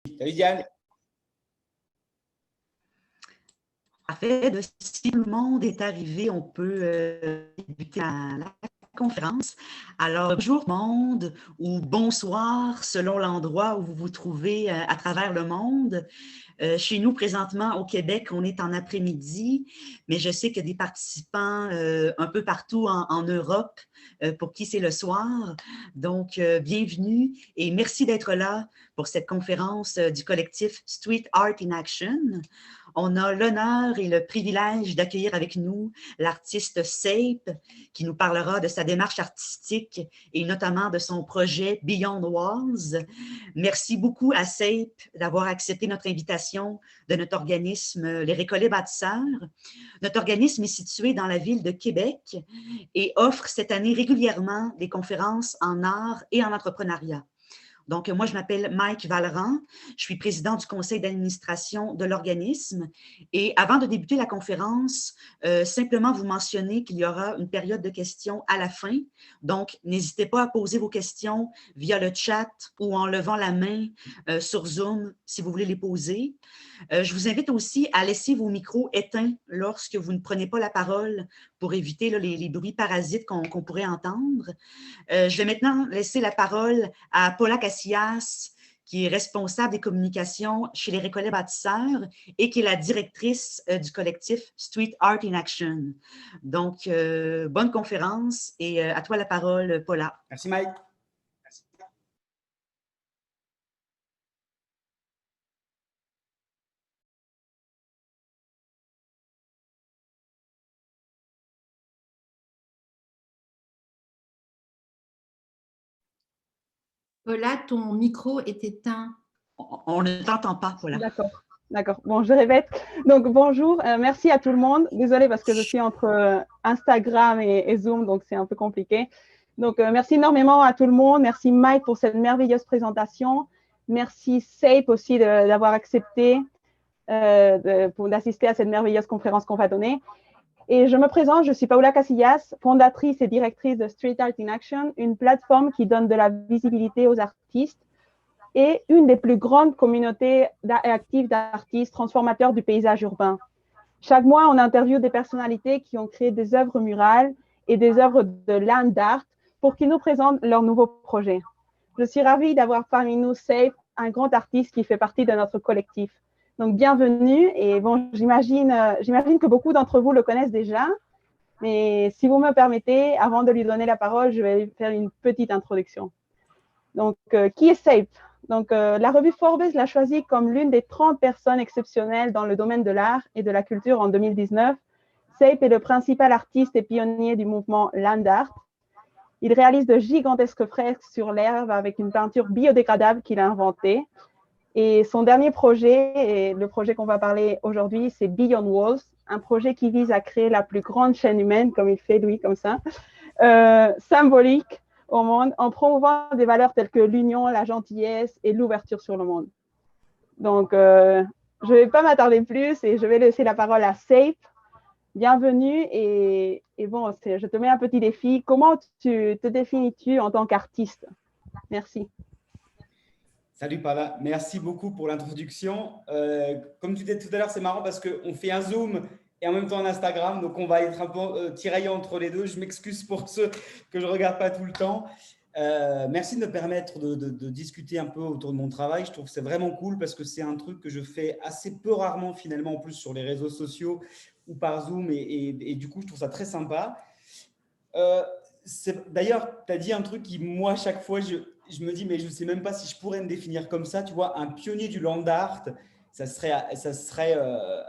Salut Diane. Parfait. Si tout le monde est arrivé, on peut débuter la conférence. Alors, bonjour monde ou bonsoir selon l'endroit où vous vous trouvez à travers le monde. Chez nous, présentement, au Québec, on est en après-midi, mais je sais qu'il y a des participants un peu partout en Europe pour qui c'est le soir. Donc, bienvenue et merci d'être là pour cette conférence du collectif Street Art in Action. On a l'honneur et le privilège d'accueillir avec nous l'artiste Sape qui nous parlera de sa démarche artistique et notamment de son projet Beyond Walls. Merci beaucoup à Sape d'avoir accepté notre invitation de notre organisme Les Récollets Bâtisseurs. Notre organisme est situé dans la ville de Québec et offre cette année régulièrement des conférences en art et en entrepreneuriat. Donc, moi, je m'appelle Mike Vallerand, je suis président du conseil d'administration de l'organisme. Et avant de débuter la conférence, simplement vous mentionner qu'il y aura une période de questions à la fin. Donc, n'hésitez pas à poser vos questions via le chat ou en levant la main sur Zoom si vous voulez les poser. Je vous invite aussi à laisser vos micros éteints lorsque vous ne prenez pas la parole pour éviter là, les bruits parasites qu'on pourrait entendre. Je vais maintenant laisser la parole à Paula Casillas, qui est responsable des communications chez les Récollets Bâtisseurs et qui est la directrice du collectif Street Art in Action. Donc, bonne conférence et à toi la parole, Paula. Merci Mike. Paula, ton micro est éteint. On ne t'entend pas, Paula. D'accord, d'accord. Bon, je répète. Donc, bonjour, merci à tout le monde. Désolée parce que je suis entre Instagram et Zoom, donc c'est un peu compliqué. Donc, merci énormément à tout le monde. Merci Mike pour cette merveilleuse présentation. Merci Sape aussi d'avoir accepté d'assister à cette merveilleuse conférence qu'on va donner. Et je me présente, je suis Paula Casillas, fondatrice et directrice de Street Art in Action, une plateforme qui donne de la visibilité aux artistes et une des plus grandes communautés actives d'artistes transformateurs du paysage urbain. Chaque mois, on interviewe des personnalités qui ont créé des œuvres murales et des œuvres de land art pour qu'ils nous présentent leurs nouveaux projets. Je suis ravie d'avoir parmi nous Sape, un grand artiste qui fait partie de notre collectif. Donc, bienvenue. Et bon, j'imagine que beaucoup d'entre vous le connaissent déjà. Mais si vous me permettez, avant de lui donner la parole, je vais faire une petite introduction. Donc, qui est Sape? Donc, la revue Forbes l'a choisi comme l'une des 30 personnes exceptionnelles dans le domaine de l'art et de la culture en 2019. Sape est le principal artiste et pionnier du mouvement land art. Il réalise de gigantesques fresques sur l'herbe avec une peinture biodégradable qu'il a inventée. Et son dernier projet, et le projet qu'on va parler aujourd'hui, c'est Beyond Walls, un projet qui vise à créer la plus grande chaîne humaine, comme il fait lui, comme ça, symbolique au monde, en promouvant des valeurs telles que l'union, la gentillesse et l'ouverture sur le monde. Donc, je ne vais pas m'attarder plus et je vais laisser la parole à Sape. Bienvenue et bon, je te mets un petit défi. Comment te définis-tu en tant qu'artiste? Merci. Salut Paula, merci beaucoup pour l'introduction. Comme tu disais tout à l'heure, c'est marrant parce qu'on fait un Zoom et en même temps un Instagram, donc on va être un peu tiraillé entre les deux. Je m'excuse pour ceux que je ne regarde pas tout le temps. Merci de me permettre de discuter un peu autour de mon travail. Je trouve que c'est vraiment cool parce que c'est un truc que je fais assez peu rarement finalement, en plus sur les réseaux sociaux ou par Zoom et du coup, je trouve ça très sympa. D'ailleurs, tu as dit un truc qui, moi, chaque fois, je me dis, mais je ne sais même pas si je pourrais me définir comme ça. Tu vois, un pionnier du land art, ça serait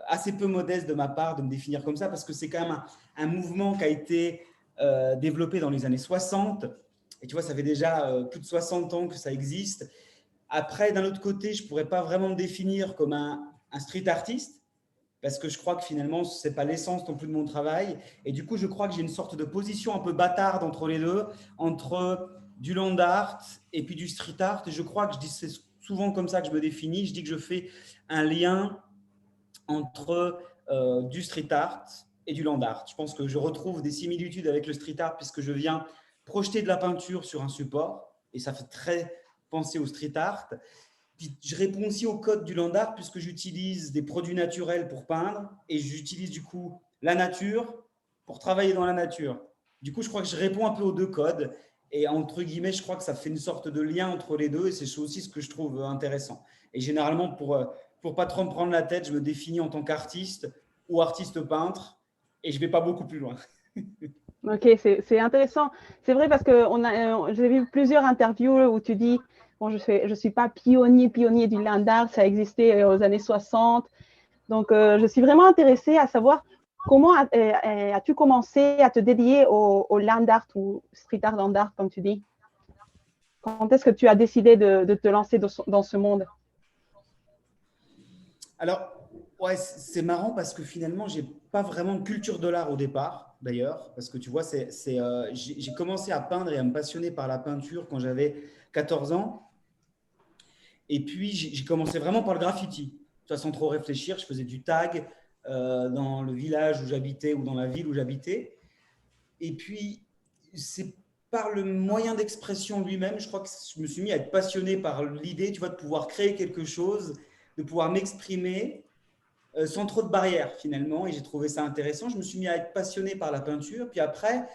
assez peu modeste de ma part de me définir comme ça parce que c'est quand même un mouvement qui a été développé dans les années 60. Et tu vois, ça fait déjà plus de 60 ans que ça existe. Après, d'un autre côté, je ne pourrais pas vraiment me définir comme un street artiste parce que je crois que finalement, ce n'est pas l'essence non plus de mon travail. Et du coup, je crois que j'ai une sorte de position un peu bâtarde entre les deux, entre du land art et puis du street art. Et je crois que c'est souvent comme ça que je me définis. Je dis que je fais un lien entre du street art et du land art. Je pense que je retrouve des similitudes avec le street art puisque je viens projeter de la peinture sur un support et ça fait très penser au street art. Puis je réponds aussi au code du land art puisque j'utilise des produits naturels pour peindre et j'utilise du coup la nature pour travailler dans la nature. Du coup, je crois que je réponds un peu aux deux codes et entre guillemets, je crois que ça fait une sorte de lien entre les deux et c'est aussi ce que je trouve intéressant. Et généralement, pour pas trop me prendre la tête, je me définis en tant qu'artiste ou artiste peintre et je vais pas beaucoup plus loin. Ok, c'est intéressant. C'est vrai parce que j'ai vu plusieurs interviews où tu dis, bon, je suis pas pionnier du land art, ça existait aux années 60. Donc, je suis vraiment intéressée à savoir comment as-tu commencé à te dédier au land art ou street art, land art, comme tu dis? Quand est-ce que tu as décidé de te lancer dans ce monde? Alors, ouais, c'est marrant parce que finalement, j'ai pas vraiment de culture de l'art au départ, d'ailleurs, parce que tu vois, j'ai commencé à peindre et à me passionner par la peinture quand j'avais 14 ans. Et puis, j'ai commencé vraiment par le graffiti. Tu vois, sans trop réfléchir, je faisais du tag dans le village où j'habitais ou dans la ville où j'habitais. Et puis, c'est par le moyen d'expression lui-même, je crois que je me suis mis à être passionné par l'idée, tu vois, de pouvoir créer quelque chose, de pouvoir m'exprimer sans trop de barrières finalement. Et j'ai trouvé ça intéressant. Je me suis mis à être passionné par la peinture. Puis après,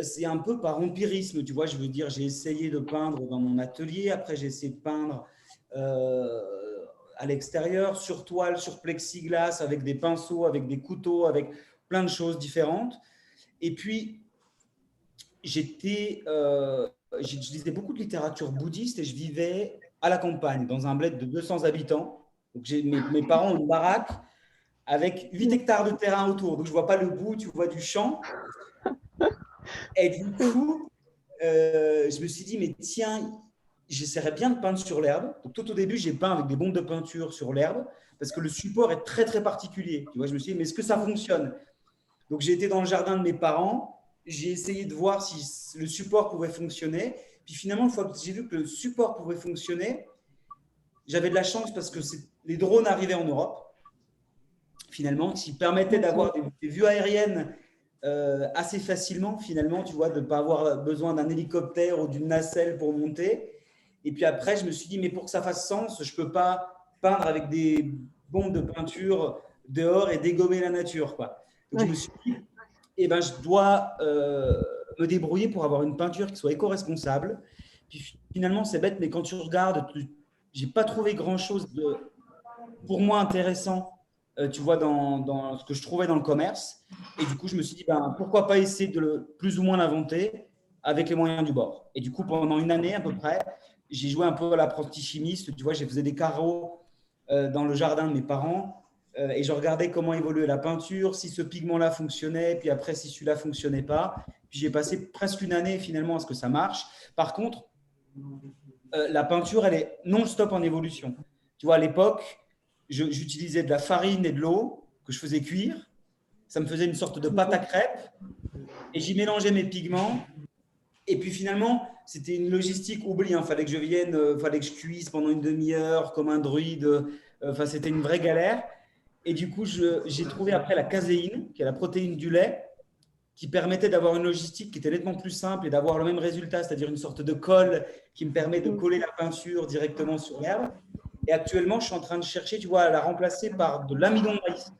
c'est un peu par empirisme, tu vois. Je veux dire, j'ai essayé de peindre dans mon atelier. Après, j'ai essayé de peindre euh, à l'extérieur, sur toile, sur plexiglas, avec des pinceaux, avec des couteaux, avec plein de choses différentes. Et puis, je lisais beaucoup de littérature bouddhiste et je vivais à la campagne, dans un bled de 200 habitants. Donc, mes parents ont une baraque avec 8 hectares de terrain autour. Donc, je ne vois pas le bout, tu vois du champ. Et du coup, je me suis dit, mais tiens, j'essaierais bien de peindre sur l'herbe. Donc, tout au début, j'ai peint avec des bombes de peinture sur l'herbe parce que le support est très, très particulier. Tu vois, je me suis dit, mais est-ce que ça fonctionne? Donc, j'ai été dans le jardin de mes parents. J'ai essayé de voir si le support pouvait fonctionner. Puis finalement, une fois que j'ai vu que le support pouvait fonctionner, j'avais de la chance parce que les drones arrivaient en Europe, finalement, qui permettaient d'avoir des vues aériennes assez facilement, finalement, tu vois, de ne pas avoir besoin d'un hélicoptère ou d'une nacelle pour monter. Et puis après, je me suis dit, mais pour que ça fasse sens, je ne peux pas peindre avec des bombes de peinture dehors et dégommer la nature, quoi. Donc, je me suis dit, eh ben, je dois me débrouiller pour avoir une peinture qui soit éco-responsable. Puis finalement, c'est bête, mais quand tu regardes, j'ai pas trouvé grand-chose pour moi intéressant, tu vois, dans ce que je trouvais dans le commerce. Et du coup, je me suis dit, ben, pourquoi pas essayer de plus ou moins l'inventer avec les moyens du bord. Et du coup, pendant une année à peu près, j'ai joué un peu à l'apprenti chimiste. Tu vois, j'ai faisais des carreaux dans le jardin de mes parents et je regardais comment évoluait la peinture, si ce pigment-là fonctionnait, puis après, si celui-là ne fonctionnait pas. Puis j'ai passé presque une année finalement à ce que ça marche. Par contre, la peinture, elle est non-stop en évolution. Tu vois, à l'époque, j'utilisais de la farine et de l'eau que je faisais cuire. Ça me faisait une sorte de pâte à crêpes et j'y mélangeais mes pigments. Et puis finalement, c'était une logistique oubliée. Il fallait que je vienne, fallait que je cuise pendant une demi-heure comme un druide. Enfin, c'était une vraie galère. Et du coup, j'ai trouvé après la caséine, qui est la protéine du lait, qui permettait d'avoir une logistique qui était nettement plus simple et d'avoir le même résultat, c'est-à-dire une sorte de colle qui me permet de coller la peinture directement sur l'herbe. Et actuellement, je suis en train de chercher, tu vois, à la remplacer par de l'amidon de maïs,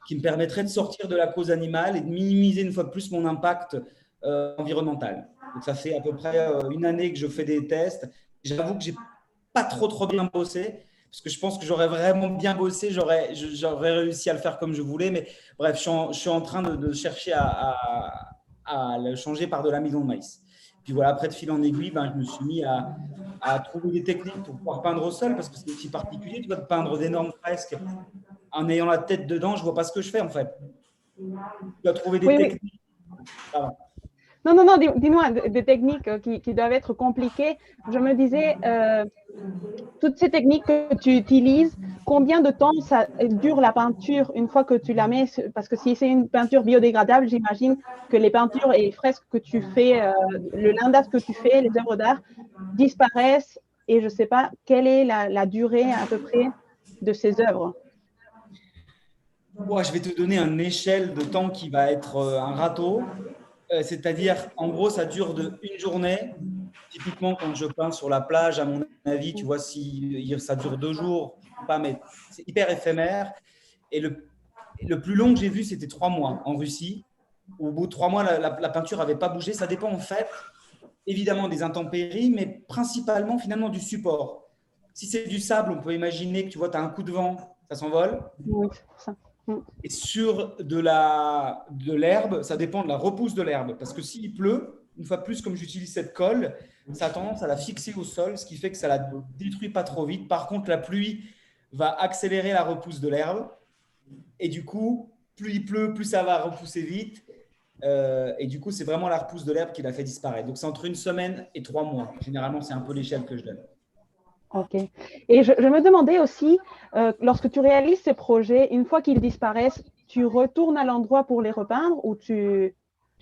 qui me permettrait de sortir de la cause animale et de minimiser une fois de plus mon impact environnemental. Donc, ça fait à peu près une année que je fais des tests. J'avoue que j'ai pas trop bien bossé, parce que je pense que j'aurais vraiment bien bossé, j'aurais réussi à le faire comme je voulais. Mais bref, je suis en train de chercher à le changer par de l'amidon de maïs. Puis voilà, après de fil en aiguille, ben, je me suis mis à trouver des techniques pour pouvoir peindre au sol, parce que c'est aussi particulier, tu vois, de peindre d'énormes fresques en ayant la tête dedans, je vois pas ce que je fais en fait. Tu dois trouver des techniques. Ah. Non, dis-moi des techniques qui doivent être compliquées. Je me disais, toutes ces techniques que tu utilises, combien de temps ça dure la peinture une fois que tu la mets? Parce que si c'est une peinture biodégradable, j'imagine que les peintures et les fresques que tu fais, le land art que tu fais, les œuvres d'art disparaissent et je ne sais pas quelle est la durée à peu près de ces œuvres. Je vais te donner une échelle de temps qui va être un râteau. C'est-à-dire, en gros, ça dure une journée Typiquement, quand je peins sur la plage, à mon avis, tu vois, si ça dure 2 jours, pas, mais c'est hyper éphémère. Et le plus long que j'ai vu, c'était 3 mois en Russie. Au bout de 3 mois, la peinture n'avait pas bougé. Ça dépend en fait, évidemment, des intempéries, mais principalement finalement du support. Si c'est du sable, on peut imaginer que tu vois, tu as un coup de vent, ça s'envole. Oui, c'est pour ça. Et sur de l'herbe, ça dépend de la repousse de l'herbe. Parce que s'il pleut, une fois plus, comme j'utilise cette colle, ça a tendance à la fixer au sol, ce qui fait que ça ne la détruit pas trop vite. Par contre, la pluie va accélérer la repousse de l'herbe. Et du coup, plus il pleut, plus ça va repousser vite. Et du coup, c'est vraiment la repousse de l'herbe qui l'a fait disparaître. Donc, c'est entre 1 semaine et 3 mois. Généralement, c'est un peu l'échelle que je donne. OK. Et je me demandais aussi, lorsque tu réalises ces projets, une fois qu'ils disparaissent, tu retournes à l'endroit pour les repeindre ou tu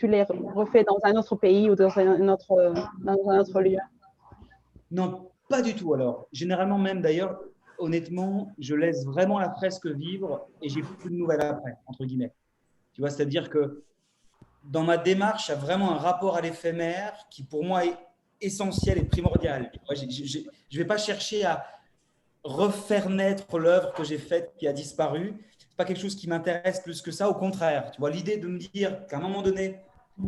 les refais dans un autre pays ou dans un autre lieu? Non, pas du tout alors. Généralement même d'ailleurs, honnêtement, je laisse vraiment la fresque vivre et j'ai plus de nouvelles après, entre guillemets. Tu vois, c'est-à-dire que dans ma démarche, il y a vraiment un rapport à l'éphémère qui pour moi est essentiel et primordial. Je ne vais pas chercher à refaire naître l'œuvre que j'ai faite qui a disparu. Ce n'est pas quelque chose qui m'intéresse plus que ça. Au contraire, tu vois, l'idée de me dire qu'à un moment donné,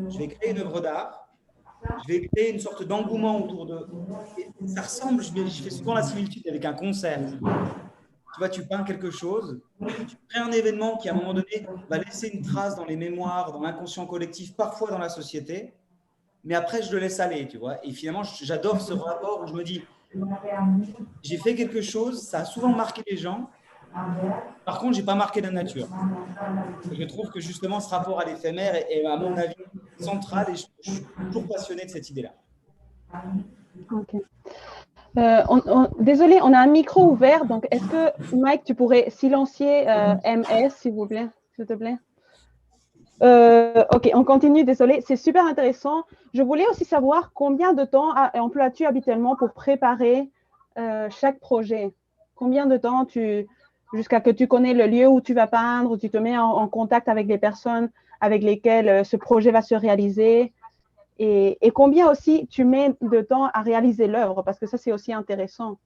je vais créer une œuvre d'art, je vais créer une sorte d'engouement autour de… Et ça ressemble, je fais souvent la similitude avec un concert. Tu vois, tu peins quelque chose, tu crées un événement qui, à un moment donné, va laisser une trace dans les mémoires, dans l'inconscient collectif, parfois dans la société, mais après, je le laisse aller, tu vois. Et finalement, j'adore ce rapport où je me dis, j'ai fait quelque chose, ça a souvent marqué les gens, par contre, je n'ai pas marqué la nature. Et je trouve que justement, ce rapport à l'éphémère est, à mon avis, central et je suis toujours passionné de cette idée-là. OK. Désolé, on a un micro ouvert, donc est-ce que, Mike, tu pourrais silencier MS, s'il vous plaît, s'il te plaît? OK, on continue, désolé, c'est super intéressant. Je voulais aussi savoir combien de temps emploies-tu habituellement pour préparer chaque projet? Combien de temps jusqu'à que tu connais le lieu où tu vas peindre, tu te mets en contact avec les personnes avec lesquelles ce projet va se réaliser? Et combien aussi tu mets de temps à réaliser l'œuvre? Parce que ça, c'est aussi intéressant.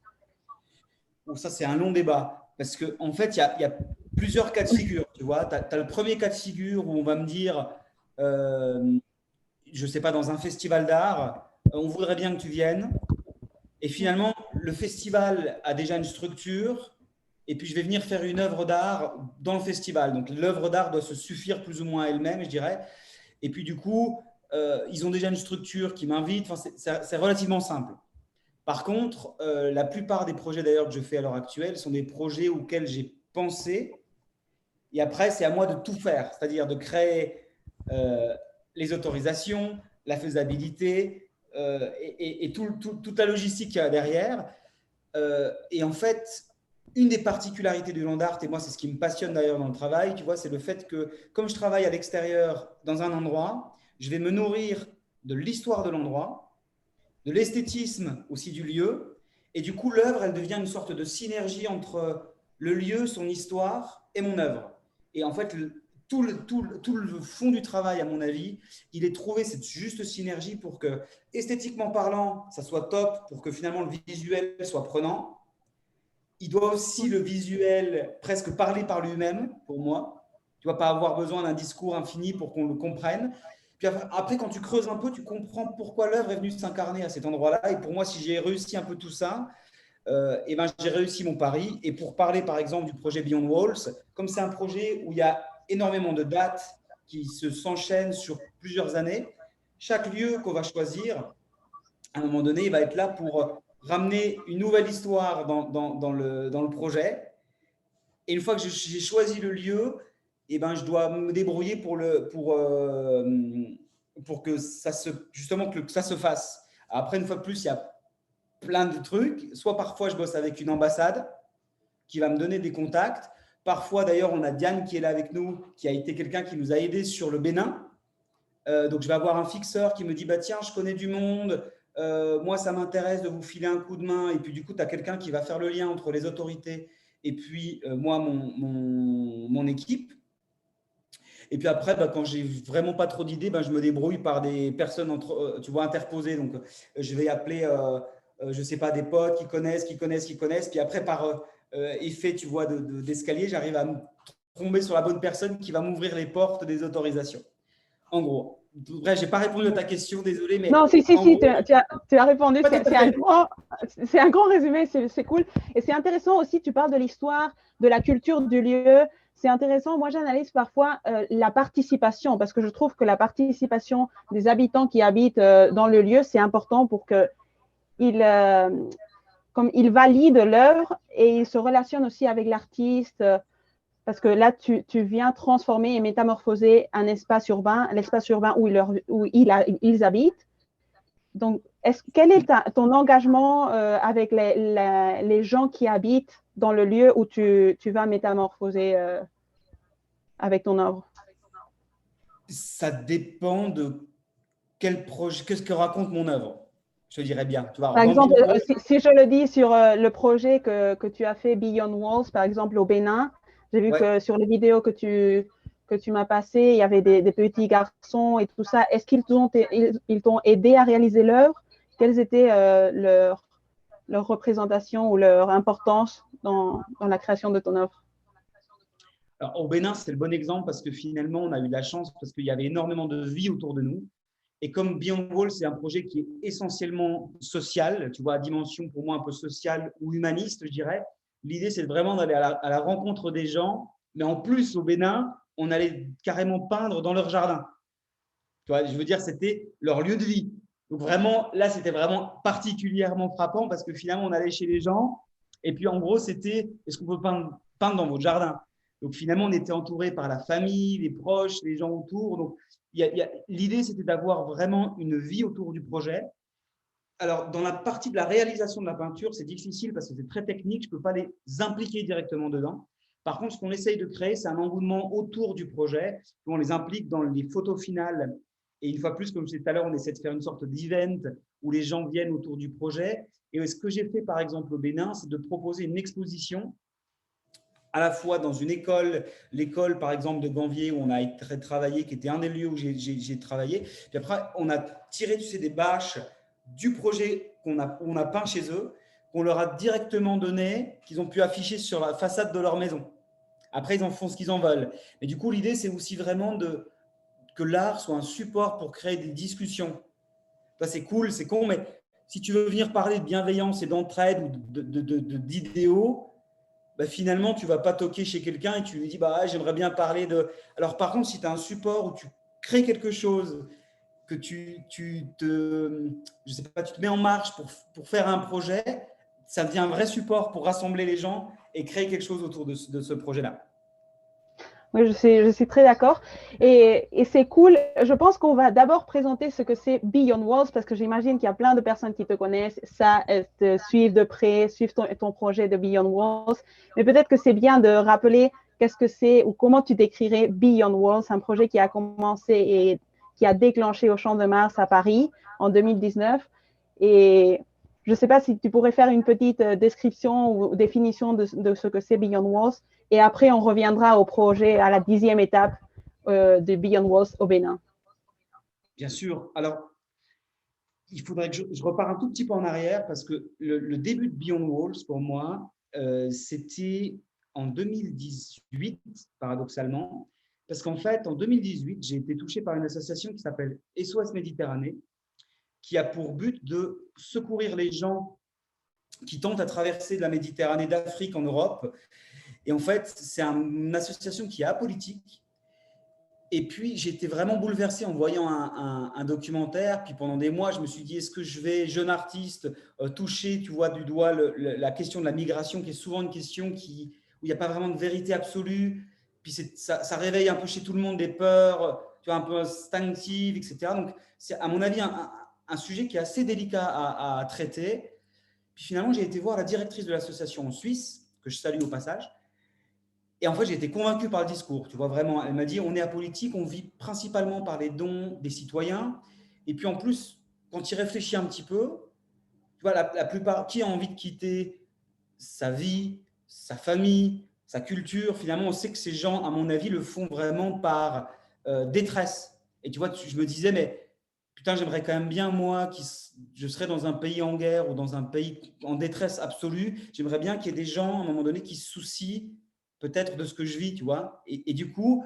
Bon, ça, c'est un long débat. Parce qu'en fait, il y a plusieurs cas de figure. Tu vois, tu as le premier cas de figure où on va me dire, je ne sais pas, dans un festival d'art, on voudrait bien que tu viennes. Et finalement, le festival a déjà une structure. Et puis, je vais venir faire une œuvre d'art dans le festival. Donc, l'œuvre d'art doit se suffire plus ou moins à elle-même, je dirais. Et puis, du coup, ils ont déjà une structure qui m'invite. Enfin, c'est relativement simple. Par contre, la plupart des projets d'ailleurs que je fais à l'heure actuelle sont des projets auxquels j'ai pensé. Et après, c'est à moi de tout faire, c'est-à-dire de créer les autorisations, la faisabilité et toute la logistique qu'il y a derrière. Et en fait, une des particularités du land art, et moi c'est ce qui me passionne d'ailleurs dans le travail, tu vois, c'est le fait que comme je travaille à l'extérieur dans un endroit, je vais me nourrir de l'histoire de l'endroit, de l'esthétisme aussi du lieu. Et du coup, l'œuvre, elle devient une sorte de synergie entre le lieu, son histoire et mon œuvre. Et en fait, tout le fond du travail, à mon avis, il est trouvé cette juste synergie pour que, esthétiquement parlant, ça soit top, pour que finalement le visuel soit prenant. Il doit aussi, le visuel, presque parler par lui-même, pour moi. Tu ne vas pas avoir besoin d'un discours infini pour qu'on le comprenne. Puis après, quand tu creuses un peu, tu comprends pourquoi l'œuvre est venue s'incarner à cet endroit-là. Et pour moi, si j'ai réussi un peu tout ça, eh ben, j'ai réussi mon pari. Et pour parler, par exemple, du projet Beyond Walls, comme c'est un projet où il y a énormément de dates qui s'enchaînent sur plusieurs années, chaque lieu qu'on va choisir, à un moment donné, il va être là pour ramener une nouvelle histoire dans le projet. Et une fois que j'ai choisi le lieu, eh ben, je dois me débrouiller pour que ça se fasse. Après, une fois de plus, il y a plein de trucs. Soit parfois, je bosse avec une ambassade qui va me donner des contacts. Parfois, d'ailleurs, on a Diane qui est là avec nous, qui a été quelqu'un qui nous a aidés sur le Bénin. Donc, je vais avoir un fixeur qui me dit, bah, tiens, je connais du monde. Moi, ça m'intéresse de vous filer un coup de main. Et puis, du coup, tu as quelqu'un qui va faire le lien entre les autorités et puis moi, mon équipe. Et puis après, quand j'ai vraiment pas trop d'idées, je me débrouille par des personnes tu vois, interposées. Donc, je vais appeler, je sais pas, des potes qui connaissent. Puis après, par effet, tu vois, d'escalier, j'arrive à me tomber sur la bonne personne qui va m'ouvrir les portes des autorisations. En gros. Bref, j'ai pas répondu à ta question, désolé, mais Non, si, en gros, tu as répondu. pas tout à fait. C'est un grand résumé, c'est cool. Et c'est intéressant aussi, tu parles de l'histoire, de la culture du lieu. C'est intéressant. Moi, j'analyse parfois la participation parce que je trouve que la participation des habitants qui habitent dans le lieu, c'est important pour qu'ils comme ils valident l'œuvre et ils se relationnent aussi avec l'artiste. Parce que là, tu viens transformer et métamorphoser un espace urbain, l'espace urbain où ils habitent. Donc, quel est ton engagement avec les gens qui habitent dans le lieu où tu vas métamorphoser avec ton œuvre? Ça dépend de quel projet, qu'est-ce que raconte mon œuvre. Je te dirais bien. Tu vois, Par dans exemple, Beyond Walls, si je le dis sur le projet que tu as fait Beyond Walls, par exemple au Bénin, j'ai vu ouais. que sur les vidéos que tu m'as passées, il y avait des petits garçons et tout ça. Est-ce qu'ils t'ont aidé à réaliser l'œuvre? Quelles étaient leur représentation ou leur importance dans la création de ton œuvre? Alors, au Bénin, c'est le bon exemple parce que finalement, on a eu de la chance parce qu'il y avait énormément de vie autour de nous. Et comme Beyond Wall, c'est un projet qui est essentiellement social, tu vois, à dimension pour moi un peu sociale ou humaniste, je dirais. L'idée, c'est vraiment d'aller à la rencontre des gens. Mais en plus, au Bénin, on allait carrément peindre dans leur jardin. Tu vois, je veux dire, c'était leur lieu de vie. Donc vraiment, là, c'était vraiment particulièrement frappant parce que finalement, on allait chez les gens. Et puis, en gros, c'était, est-ce qu'on peut peindre dans votre jardin? Donc finalement, on était entouré par la famille, les proches, les gens autour. Donc, l'idée, c'était d'avoir vraiment une vie autour du projet. Alors, dans la partie de la réalisation de la peinture, c'est difficile parce que c'est très technique. Je ne peux pas les impliquer directement dedans. Par contre, ce qu'on essaye de créer, c'est un engouement autour du projet. On les implique dans les photos finales. Et une fois plus, comme je disais tout à l'heure, on essaie de faire une sorte d'event où les gens viennent autour du projet. Et ce que j'ai fait, par exemple, au Bénin, c'est de proposer une exposition à la fois dans une école, l'école par exemple de Ganvier où on a travaillé, qui était un des lieux où j'ai travaillé. Puis après, on a tiré des bâches du projet on a peint chez eux, qu'on leur a directement donné, qu'ils ont pu afficher sur la façade de leur maison. Après, ils en font ce qu'ils en veulent. Mais du coup, l'idée, c'est aussi vraiment que l'art soit un support pour créer des discussions. Ça, c'est cool, c'est con, mais si tu veux venir parler de bienveillance et d'entraide ou d'idéaux, finalement, tu ne vas pas toquer chez quelqu'un et tu lui dis j'aimerais bien parler de. Alors, par contre, si tu as un support où tu crées quelque chose, que je sais pas, tu te mets en marche pour faire un projet, ça devient un vrai support pour rassembler les gens et créer quelque chose autour de ce projet-là. Oui, je suis très d'accord. Et c'est cool. Je pense qu'on va d'abord présenter ce que c'est Beyond Walls parce que j'imagine qu'il y a plein de personnes qui te connaissent, ça, te suivent de près, suivent ton projet de Beyond Walls. Mais peut-être que c'est bien de rappeler qu'est-ce que c'est ou comment tu décrirais Beyond Walls, un projet qui a commencé et qui a déclenché au Champ de Mars à Paris en 2019. Et je ne sais pas si tu pourrais faire une petite description ou définition de ce que c'est Beyond Walls. Et après, on reviendra au projet, à la 10e étape de Beyond Walls au Bénin. Bien sûr. Alors, il faudrait que je repars un tout petit peu en arrière parce que le début de Beyond Walls, pour moi, c'était en 2018, paradoxalement. Parce qu'en fait, en 2018, j'ai été touché par une association qui s'appelle SOS Méditerranée, qui a pour but de secourir les gens qui tentent à traverser de la Méditerranée d'Afrique en Europe. Et en fait, c'est une association qui est apolitique. Et puis, j'étais vraiment bouleversé en voyant un documentaire. Puis pendant des mois, je me suis dit, est-ce que je vais, jeune artiste, toucher, tu vois, du doigt la question de la migration, qui est souvent une question où il n'y a pas vraiment de vérité absolue. Puis ça réveille un peu chez tout le monde des peurs, tu vois, un peu instinctives, etc. Donc, c'est à mon avis un sujet qui est assez délicat à traiter. Puis finalement, j'ai été voir la directrice de l'association en Suisse, que je salue au passage. Et en fait, j'ai été convaincu par le discours. Tu vois, vraiment, elle m'a dit, on est apolitique, on vit principalement par les dons des citoyens. Et puis en plus, quand il réfléchit un petit peu, tu vois, la plupart, qui a envie de quitter sa vie, sa famille, sa culture, finalement, on sait que ces gens, à mon avis, le font vraiment par détresse. Et tu vois, je me disais, mais putain, j'aimerais quand même bien, moi, je serais dans un pays en guerre ou dans un pays en détresse absolue, j'aimerais bien qu'il y ait des gens, à un moment donné, qui se soucient peut-être de ce que je vis, tu vois. Et du coup,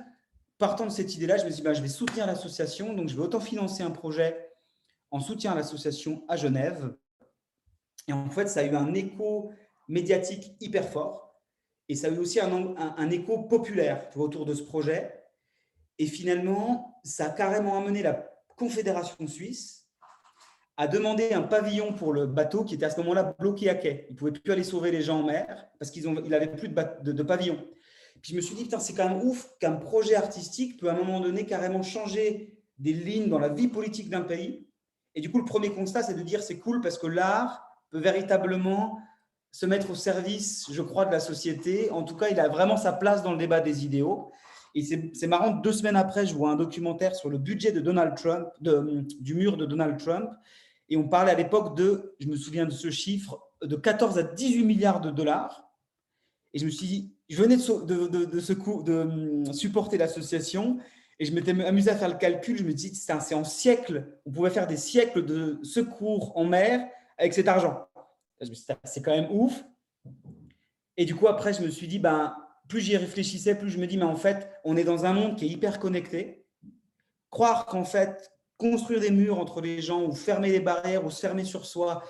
partant de cette idée-là, je me suis dit, bah, je vais soutenir l'association, donc je vais autofinancer un projet en soutien à l'association à Genève. Et en fait, ça a eu un écho médiatique hyper fort et ça a eu aussi un écho populaire, tu vois, autour de ce projet. Et finalement, ça a carrément amené la Confédération suisse à demander un pavillon pour le bateau qui était à ce moment-là bloqué à quai. Ils ne pouvaient plus aller sauver les gens en mer parce qu'il n'avait plus de pavillon. Puis je me suis dit, putain, c'est quand même ouf qu'un projet artistique peut à un moment donné carrément changer des lignes dans la vie politique d'un pays. Et du coup, le premier constat, c'est de dire, c'est cool parce que l'art peut véritablement se mettre au service, je crois, de la société. En tout cas, il a vraiment sa place dans le débat des idéaux. Et c'est marrant, 2 semaines après, je vois un documentaire sur le budget de Donald Trump, du mur de Donald Trump. Et on parlait à l'époque de, je me souviens de ce chiffre, de 14 à 18 milliards de dollars. Et je me suis dit, je venais de supporter l'association et je m'étais amusé à faire le calcul. Je me dis, c'est en siècles, on pouvait faire des siècles de secours en mer avec cet argent. Je me suis dit, c'est quand même ouf. Et du coup, après, je me suis dit, ben, plus j'y réfléchissais, plus je me dis, mais en fait, on est dans un monde qui est hyper connecté. Croire qu'en fait, construire des murs entre les gens ou fermer les barrières ou se fermer sur soi,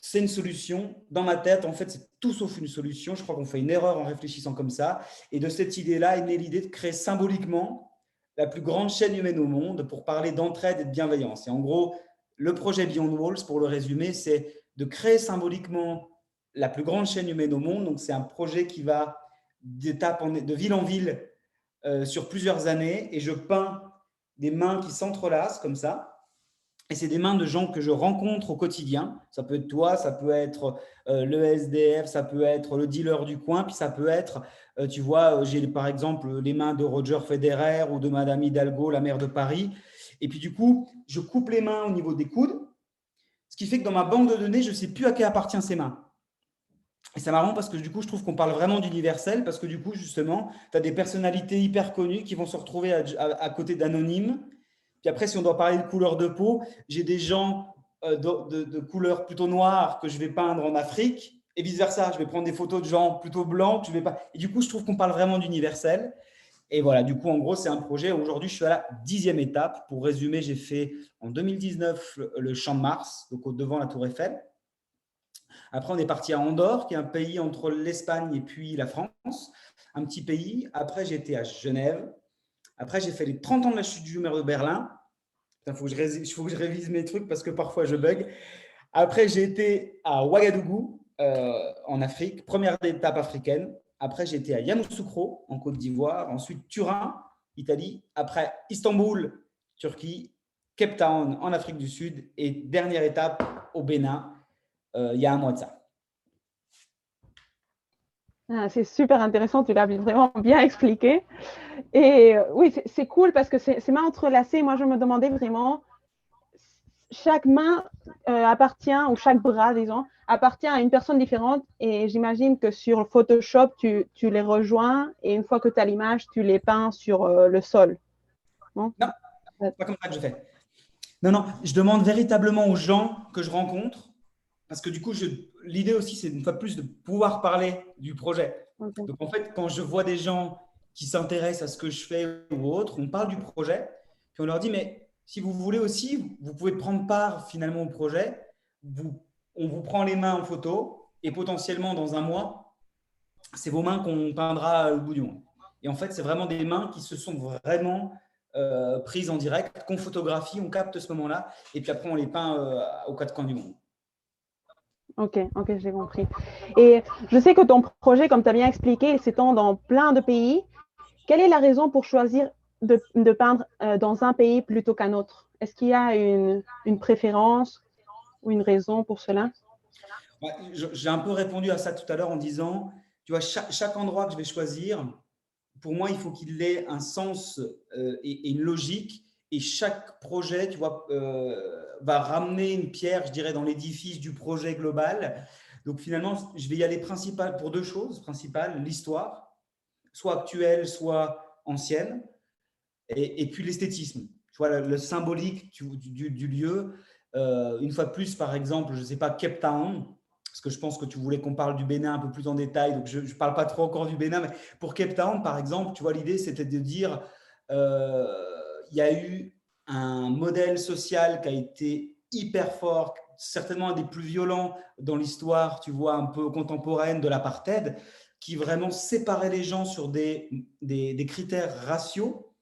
c'est une solution. Dans ma tête, en fait, c'est tout sauf une solution. Je crois qu'on fait une erreur en réfléchissant comme ça. Et de cette idée-là est née l'idée de créer symboliquement la plus grande chaîne humaine au monde pour parler d'entraide et de bienveillance. Et en gros, le projet Beyond Walls, pour le résumer, c'est de créer symboliquement la plus grande chaîne humaine au monde. Donc, c'est un projet qui va de ville en ville sur plusieurs années. Et je peins des mains qui s'entrelacent comme ça. Et c'est des mains de gens que je rencontre au quotidien. Ça peut être toi, ça peut être le SDF, ça peut être le dealer du coin, puis ça peut être, tu vois, j'ai par exemple les mains de Roger Federer ou de Madame Hidalgo, la maire de Paris. Et puis du coup, je coupe les mains au niveau des coudes, ce qui fait que dans ma banque de données, je ne sais plus à qui appartient ces mains. Et c'est marrant parce que du coup, je trouve qu'on parle vraiment d'universel parce que du coup, justement, tu as des personnalités hyper connues qui vont se retrouver à côté d'anonymes. Puis après, si on doit parler de couleur de peau, j'ai des gens de couleur plutôt noire que je vais peindre en Afrique et vice-versa. Je vais prendre des photos de gens plutôt blancs. Et du coup, je trouve qu'on parle vraiment d'universel. Et voilà, du coup, en gros, c'est un projet. Aujourd'hui, je suis à la 10e étape. Pour résumer, j'ai fait en 2019 le Champ de Mars, donc devant la Tour Eiffel. Après, on est parti à Andorre, qui est un pays entre l'Espagne et puis la France, un petit pays. Après, j'étais à Genève. Après, j'ai fait les 30 ans de la chute du mur de Berlin. Il faut que je révise mes trucs parce que parfois je bug. Après, j'ai été à Ouagadougou, en Afrique, première étape africaine. Après, j'ai été à Yamoussoukro, en Côte d'Ivoire. Ensuite, Turin, Italie. Après, Istanbul, Turquie. Cape Town, en Afrique du Sud. Et dernière étape, au Bénin, il y a un mois de ça. Ah, c'est super intéressant, tu l'as vraiment bien expliqué. Et oui, c'est cool parce que c'est main entrelacée. Moi, je me demandais vraiment, chaque main appartient, ou chaque bras, disons, appartient à une personne différente. Et j'imagine que sur Photoshop, tu les rejoins et une fois que tu as l'image, tu les peins sur le sol. Non, c'est pas comme ça que je fais. Non, je demande véritablement aux gens que je rencontre, parce que du coup, l'idée aussi, c'est une fois de plus de pouvoir parler du projet. Okay. Donc, en fait, quand je vois des gens qui s'intéressent à ce que je fais ou autre, on parle du projet, puis on leur dit, mais si vous voulez aussi, vous pouvez prendre part finalement au projet, on vous prend les mains en photo, et potentiellement dans un mois, c'est vos mains qu'on peindra au bout du monde. Et en fait, c'est vraiment des mains qui se sont vraiment prises en direct, qu'on photographie, on capte ce moment-là, et puis après, on les peint aux quatre coins du monde. Ok, j'ai compris. Et je sais que ton projet, comme tu as bien expliqué, s'étend dans plein de pays. Quelle est la raison pour choisir de peindre dans un pays plutôt qu'un autre? Est-ce qu'il y a une préférence ou une raison pour cela? Ouais, j'ai un peu répondu à ça tout à l'heure en disant, tu vois, chaque endroit que je vais choisir, pour moi, il faut qu'il ait un sens et une logique. Et chaque projet, tu vois, va ramener une pierre, je dirais, dans l'édifice du projet global. Donc, finalement, je vais y aller pour deux choses principales. L'histoire, soit actuelle, soit ancienne. et puis l'esthétisme, tu vois, le symbolique du lieu. Une fois de plus, par exemple, je ne sais pas, Cape Town, parce que je pense que tu voulais qu'on parle du Bénin un peu plus en détail, donc je ne parle pas trop encore du Bénin, mais pour Cape Town, par exemple, tu vois, l'idée, c'était de dire, il y a eu un modèle social qui a été hyper fort, certainement un des plus violents dans l'histoire, tu vois, un peu contemporaine de l'apartheid, qui vraiment séparait les gens sur des critères raciaux.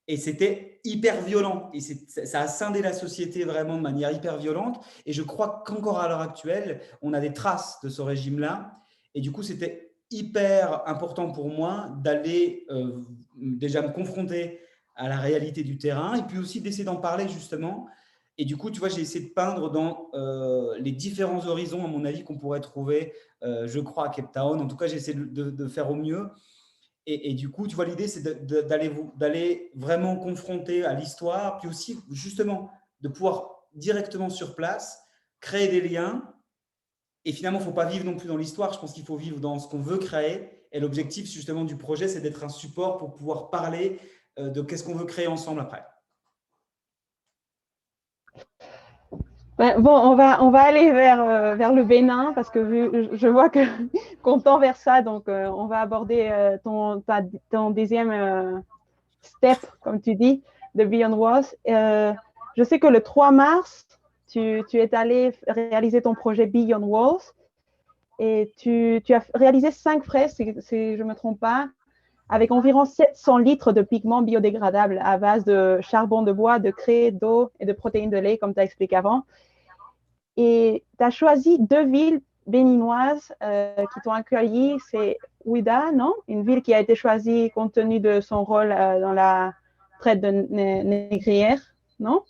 Et c'était hyper violent. Et ça a scindé la société vraiment de manière hyper violente. Et je crois qu'encore à l'heure actuelle, on a des traces de ce régime-là. Et du coup, c'était hyper important pour moi d'aller déjà me confronter à la réalité du terrain et puis aussi d'essayer d'en parler justement. Et du coup, tu vois, j'ai essayé de peindre dans les différents horizons, à mon avis, qu'on pourrait trouver, je crois, à Cape Town. En tout cas, j'ai essayé de faire au mieux. Et du coup, tu vois, l'idée, c'est d'aller vraiment confronter à l'histoire, puis aussi, justement, de pouvoir directement sur place créer des liens. Et finalement, il ne faut pas vivre non plus dans l'histoire. Je pense qu'il faut vivre dans ce qu'on veut créer. Et l'objectif, justement, du projet, c'est d'être un support pour pouvoir parler de qu'est-ce qu'on veut créer ensemble après. Ben, bon, on va aller vers le Bénin parce que je vois que qu'on tend vers ça, donc on va aborder ton deuxième step, comme tu dis, de Beyond Walls. Je sais que le 3 mars, tu es allé réaliser ton projet Beyond Walls et tu as réalisé 5 fresques, si je ne me trompe pas, avec environ 700 litres de pigments biodégradables à base de charbon de bois, de craie, d'eau et de protéines de lait, comme tu as expliqué avant. Et tu as choisi 2 villes béninoises qui t'ont accueilli. C'est Ouida, non? Une ville qui a été choisie compte tenu de son rôle dans la traite de négrières, non?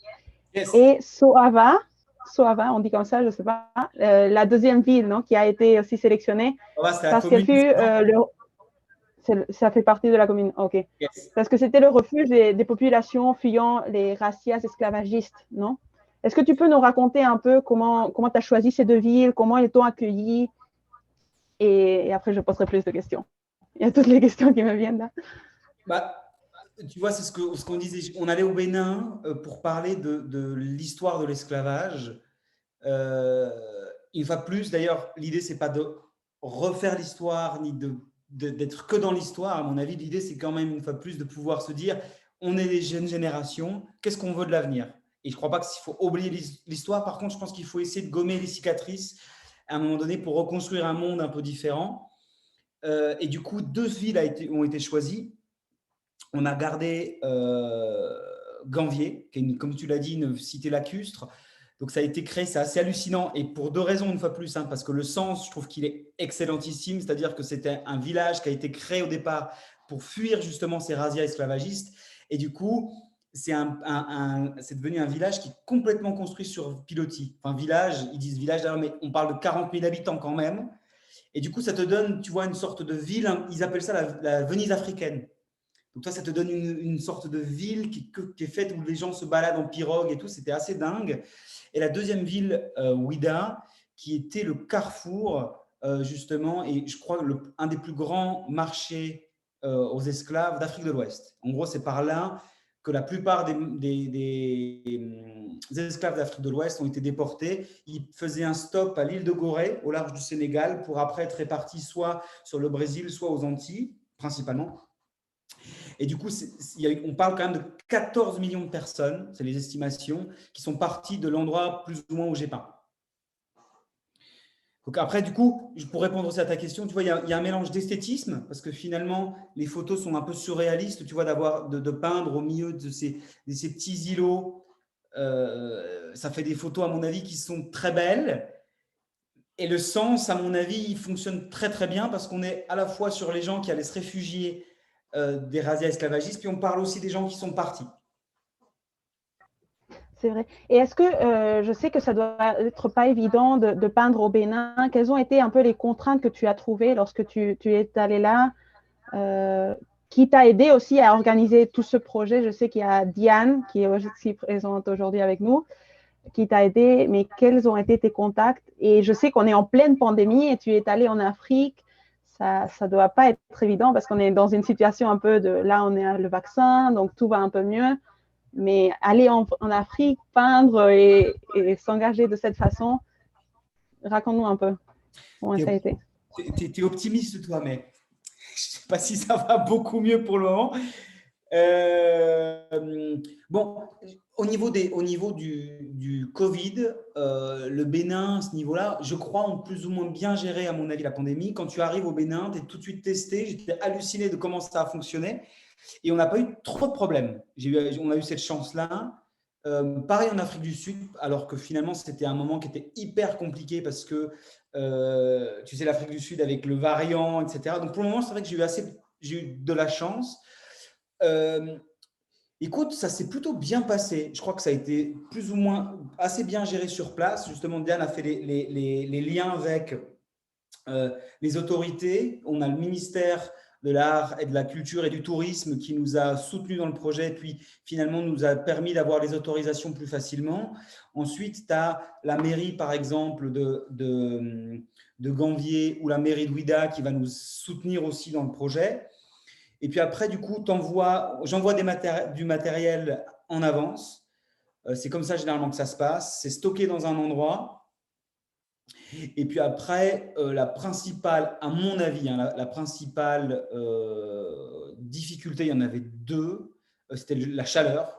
Yes. Et Soava, on dit comme ça, je ne sais pas, la deuxième ville, non, qui a été aussi sélectionnée parce qu'elle fut ça fait partie de la commune. OK. Yes. Parce que c'était le refuge des populations fuyant les razzias esclavagistes, non? Est-ce que tu peux nous raconter un peu comment tu as choisi ces 2 villes, comment elles t'ont accueilli? Et après, je poserai plus de questions. Il y a toutes les questions qui me viennent là. Bah, tu vois, c'est ce qu'on disait. On allait au Bénin pour parler de l'histoire de l'esclavage. Une fois de plus, d'ailleurs, l'idée, c'est pas de refaire l'histoire ni d'être que dans l'histoire. À mon avis, l'idée, c'est quand même, une fois de plus, de pouvoir se dire, on est les jeunes générations, qu'est-ce qu'on veut de l'avenir? Et je ne crois pas qu'il faut oublier l'histoire. Par contre, je pense qu'il faut essayer de gommer les cicatrices à un moment donné pour reconstruire un monde un peu différent. Et du coup, 2 villes ont été choisies. On a gardé Ganvier, qui est, comme tu l'as dit, une cité lacustre. Donc, ça a été créé, c'est assez hallucinant. Et pour 2 raisons, une fois plus, hein, parce que le sens, je trouve qu'il est excellentissime. C'est-à-dire que c'était un village qui a été créé au départ pour fuir justement ces razzias esclavagistes. Et du coup, c'est devenu un village qui est complètement construit sur pilotis. Enfin, village, ils disent village d'ailleurs, mais on parle de 40 000 habitants quand même. Et du coup, ça te donne, tu vois, une sorte de ville, ils appellent ça la Venise africaine. Donc toi, ça te donne une sorte de ville qui est faite où les gens se baladent en pirogue et tout. C'était assez dingue. Et la deuxième ville, Ouida, qui était le carrefour, justement, et je crois un des plus grands marchés aux esclaves d'Afrique de l'Ouest. En gros, c'est par là que la plupart des esclaves d'Afrique de l'Ouest ont été déportés. Ils faisaient un stop à l'île de Gorée, au large du Sénégal, pour après être répartis soit sur le Brésil, soit aux Antilles, principalement. Et du coup, on parle quand même de 14 millions de personnes, c'est les estimations, qui sont parties de l'endroit plus ou moins où j'ai peint. Donc après, du coup, pour répondre aussi à ta question, tu vois, il y a un mélange d'esthétisme, parce que finalement, les photos sont un peu surréalistes, tu vois, de peindre au milieu de ces petits îlots. Ça fait des photos, à mon avis, qui sont très belles. Et le sens, à mon avis, il fonctionne très, très bien, parce qu'on est à la fois sur les gens qui allaient se réfugier des razzias esclavagistes, puis on parle aussi des gens qui sont partis. C'est vrai. Et est-ce que, je sais que ça doit être pas évident de peindre au Bénin, quelles ont été un peu les contraintes que tu as trouvées lorsque tu es allé là, qui t'a aidé aussi à organiser tout ce projet? Je sais qu'il y a Diane, qui est aussi présente aujourd'hui avec nous, qui t'a aidé, mais quels ont été tes contacts? Et je sais qu'on est en pleine pandémie et tu es allé en Afrique. ça doit pas être évident parce qu'on est dans une situation un peu de, là, on est à le vaccin, donc tout va un peu mieux. Mais aller en Afrique, peindre et s'engager de cette façon, raconte-nous un peu comment ça a été. Tu es optimiste, toi, mais je ne sais pas si ça va beaucoup mieux pour le moment. Bon, au niveau du Covid, le Bénin, à ce niveau-là, je crois, ont plus ou moins bien géré, à mon avis, la pandémie. Quand tu arrives au Bénin, tu es tout de suite testé. J'étais halluciné de comment ça a fonctionné. Et on n'a pas eu trop de problèmes. On a eu cette chance-là. Pareil en Afrique du Sud, alors que finalement, c'était un moment qui était hyper compliqué parce que, tu sais, l'Afrique du Sud avec le variant, etc. Donc, pour le moment, c'est vrai que j'ai eu de la chance. Écoute, ça s'est plutôt bien passé. Je crois que ça a été plus ou moins assez bien géré sur place. Justement, Diane a fait les liens avec les autorités. On a le ministère de l'Art et de la Culture et du Tourisme qui nous a soutenus dans le projet, puis finalement nous a permis d'avoir les autorisations plus facilement. Ensuite, tu as la mairie, par exemple, de Gambier ou la mairie de Ouidah qui va nous soutenir aussi dans le projet. Et puis après, du coup, j'envoie du matériel en avance. C'est comme ça généralement que ça se passe. C'est stocké dans un endroit. Et puis après, la principale, à mon avis, hein, la principale difficulté, il y en avait deux. C'était la chaleur.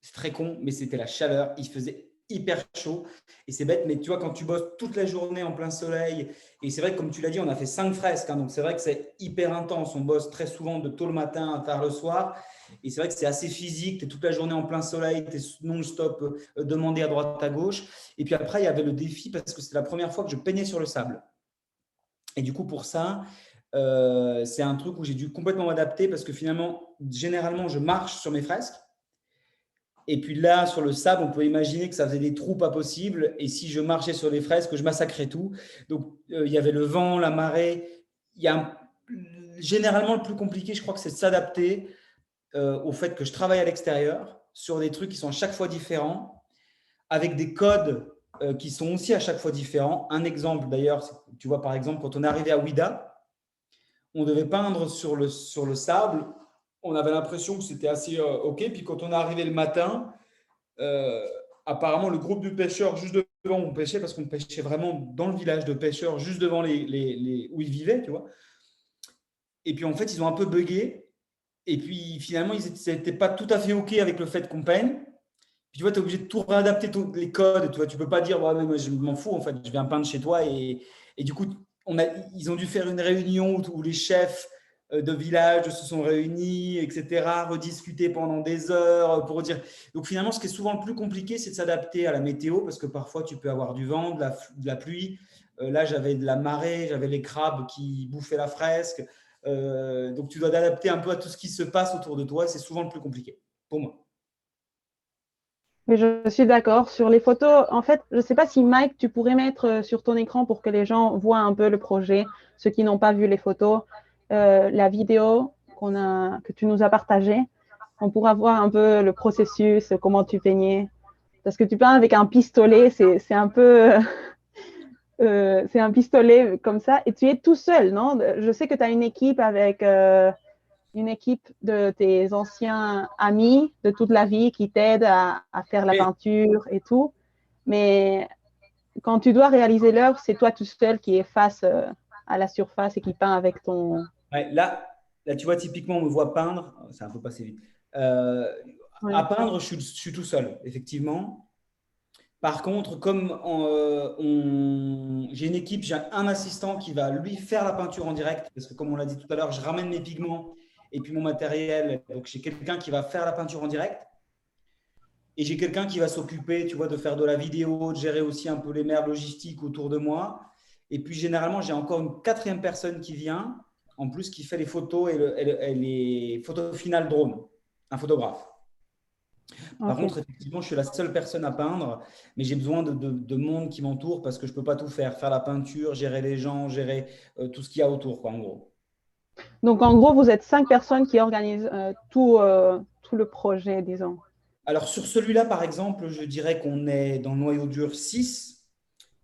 C'est très con, mais c'était la chaleur. Il faisait hyper chaud. Et c'est bête, mais tu vois, quand tu bosses toute la journée en plein soleil, et c'est vrai que comme tu l'as dit, on a fait 5 fresques, hein, donc c'est vrai que c'est hyper intense. On bosse très souvent de tôt le matin à tard le soir. Et c'est vrai que c'est assez physique. Tu es toute la journée en plein soleil, tu es non-stop demandé à droite, à gauche. Et puis après, il y avait le défi parce que c'était la première fois que je peignais sur le sable. Et du coup, pour ça, c'est un truc où j'ai dû complètement m'adapter parce que finalement, généralement, je marche sur mes fresques. Et puis là, sur le sable, on peut imaginer que ça faisait des trous pas possibles. Et si je marchais sur les fresques, je massacrais tout. Donc, il y avait le vent, la marée. Généralement, le plus compliqué, je crois que c'est de s'adapter au fait que je travaille à l'extérieur sur des trucs qui sont à chaque fois différents, avec des codes qui sont aussi à chaque fois différents. Un exemple d'ailleurs, tu vois, par exemple, quand on est arrivé à Ouidah, on devait peindre sur le sable. On avait l'impression que c'était assez OK. Puis quand on est arrivé le matin, apparemment, le groupe de pêcheurs juste devant où on pêchait, parce qu'on pêchait vraiment dans le village de pêcheurs, juste devant où ils vivaient, tu vois. Et puis en fait, ils ont un peu bugué. Et puis finalement, ils n'étaient pas tout à fait OK avec le fait qu'on peigne. Puis tu vois, tu es obligé de tout réadapter les codes. Tu vois, tu peux pas dire, ouais, mais moi, je m'en fous, en fait, je viens peindre chez toi. Et du coup, ils ont dû faire une réunion où les chefs de village se sont réunis, etc., rediscuter pendant des heures pour dire. Donc finalement, ce qui est souvent le plus compliqué, c'est de s'adapter à la météo parce que parfois, tu peux avoir du vent, de la pluie. Là, j'avais de la marée, j'avais les crabes qui bouffaient la fresque. Donc, tu dois t'adapter un peu à tout ce qui se passe autour de toi. C'est souvent le plus compliqué pour moi. Mais je suis d'accord. Sur les photos, en fait, je ne sais pas si Mike, tu pourrais mettre sur ton écran pour que les gens voient un peu le projet, ceux qui n'ont pas vu les photos, la vidéo que tu nous as partagée. On pourra voir un peu le processus, comment tu peignais. Parce que tu peins avec un pistolet, c'est un peu… c'est un pistolet comme ça. Et tu es tout seul, non? Je sais que tu as une équipe avec… une équipe de tes anciens amis de toute la vie qui t'aident à faire la peinture et tout. Mais quand tu dois réaliser l'œuvre, c'est toi tout seul qui es face à la surface et qui peint avec ton… Ouais, là, tu vois, typiquement, on me voit peindre. C'est un peu passé vite. À peindre, je suis tout seul, effectivement. Par contre, comme j'ai une équipe, j'ai un assistant qui va lui faire la peinture en direct, parce que comme on l'a dit tout à l'heure, je ramène mes pigments et puis mon matériel. Donc, j'ai quelqu'un qui va faire la peinture en direct. Et j'ai quelqu'un qui va s'occuper, tu vois, de faire de la vidéo, de gérer aussi un peu les merdes logistiques autour de moi. Et puis, généralement, j'ai encore une quatrième personne qui vient, en plus, qui fait les photos et les photos finales drone, un photographe. Par contre, effectivement, je suis la seule personne à peindre, mais j'ai besoin de monde qui m'entoure parce que je ne peux pas tout faire. Faire la peinture, gérer les gens, gérer tout ce qu'il y a autour, quoi, en gros. Donc, en gros, vous êtes 5 personnes qui organisent tout le projet, disons. Alors, sur celui-là, par exemple, je dirais qu'on est dans le noyau dur 6.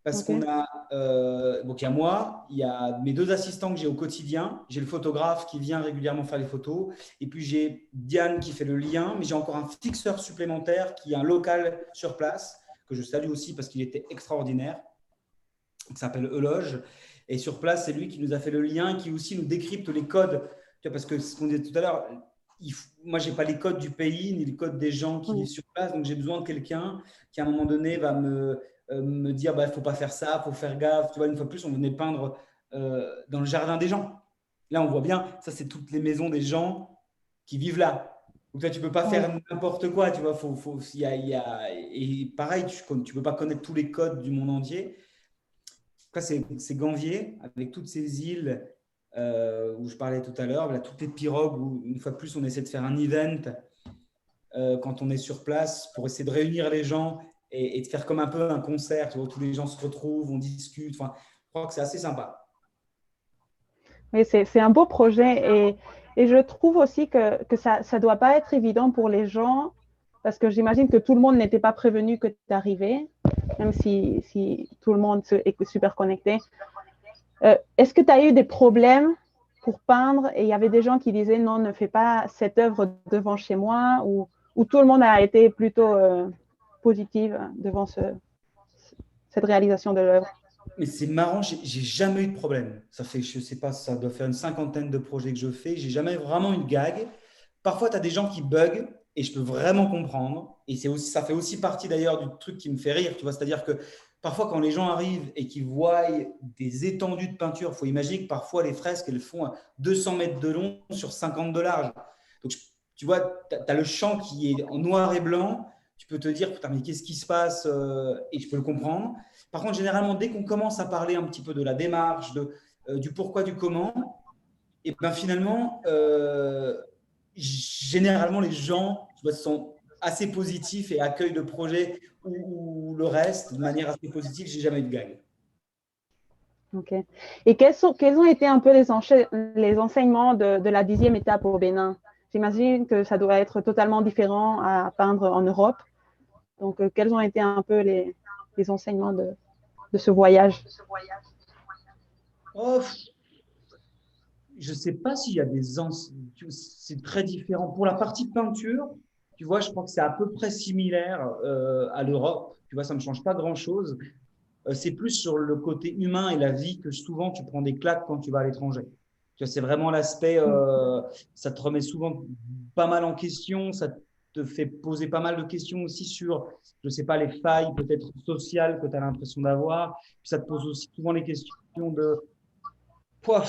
Parce Ok. qu'on a, donc il y a moi, il y a mes 2 assistants que j'ai au quotidien. J'ai le photographe qui vient régulièrement faire les photos. Et puis j'ai Diane qui fait le lien. Mais j'ai encore un fixeur supplémentaire qui est un local sur place, que je salue aussi parce qu'il était extraordinaire, qui s'appelle Eloge. Et sur place, c'est lui qui nous a fait le lien, qui aussi nous décrypte les codes. Tu vois, parce que ce qu'on disait tout à l'heure, moi, je n'ai pas les codes du pays, ni les codes des gens qui Oui. vivent sur place. Donc j'ai besoin de quelqu'un qui, à un moment donné, va me dire, bah, il ne faut pas faire ça, il faut faire gaffe. Tu vois, une fois de plus, on venait peindre dans le jardin des gens. Là, on voit bien, ça, c'est toutes les maisons des gens qui vivent là. Donc là, tu ne peux pas Oui. faire n'importe quoi. Tu vois, et pareil, tu ne peux pas connaître tous les codes du monde entier. Ça, c'est Ganvier, avec toutes ces îles où je parlais tout à l'heure, là, toutes les pirogues où, une fois de plus, on essaie de faire un event quand on est sur place pour essayer de réunir les gens et de faire comme un peu un concert, tu vois, où tous les gens se retrouvent, on discute. Enfin, je crois que c'est assez sympa. Oui, c'est un beau projet et je trouve aussi que ça ne doit pas être évident pour les gens parce que j'imagine que tout le monde n'était pas prévenu que tu arrivais, même si tout le monde est super connecté. Est-ce que tu as eu des problèmes pour peindre et il y avait des gens qui disaient non, ne fais pas cette œuvre devant chez moi ou tout le monde a été plutôt positive devant cette réalisation de l'œuvre? Mais c'est marrant, j'ai jamais eu de problème. Ça fait, je sais pas, ça doit faire une cinquantaine de projets que je fais. J'ai jamais vraiment eu de gag. Parfois, tu as des gens qui bug et je peux vraiment comprendre. Et c'est aussi, ça fait aussi partie d'ailleurs du truc qui me fait rire. Tu vois, c'est-à-dire que parfois, quand les gens arrivent et qu'ils voient des étendues de peinture, il faut imaginer que parfois les fresques, elles font 200 mètres de long sur 50 de large. Donc, tu vois, tu as le champ qui est en noir et blanc. Tu peux te dire, putain, mais qu'est-ce qui se passe et je peux le comprendre. Par contre, généralement, dès qu'on commence à parler un petit peu de la démarche, du pourquoi, du comment, et ben finalement, généralement, les gens tu vois, sont assez positifs et accueillent le projet ou le reste de manière assez positive. J'ai jamais eu de gag. Ok. Et quels ont été un peu les enseignements de la 10e étape au Bénin? J'imagine que ça doit être totalement différent à peindre en Europe. Donc, quels ont été un peu les enseignements de ce voyage? Oh, je ne sais pas s'il y a c'est très différent. Pour la partie peinture, tu vois, je crois que c'est à peu près similaire à l'Europe. Tu vois, ça ne change pas grand-chose. C'est plus sur le côté humain et la vie que souvent tu prends des claques quand tu vas à l'étranger. Tu vois, c'est vraiment l'aspect, ça te remet souvent pas mal en question, ça te fait poser pas mal de questions aussi sur, je ne sais pas, les failles peut-être sociales que tu as l'impression d'avoir. Puis ça te pose aussi souvent les questions de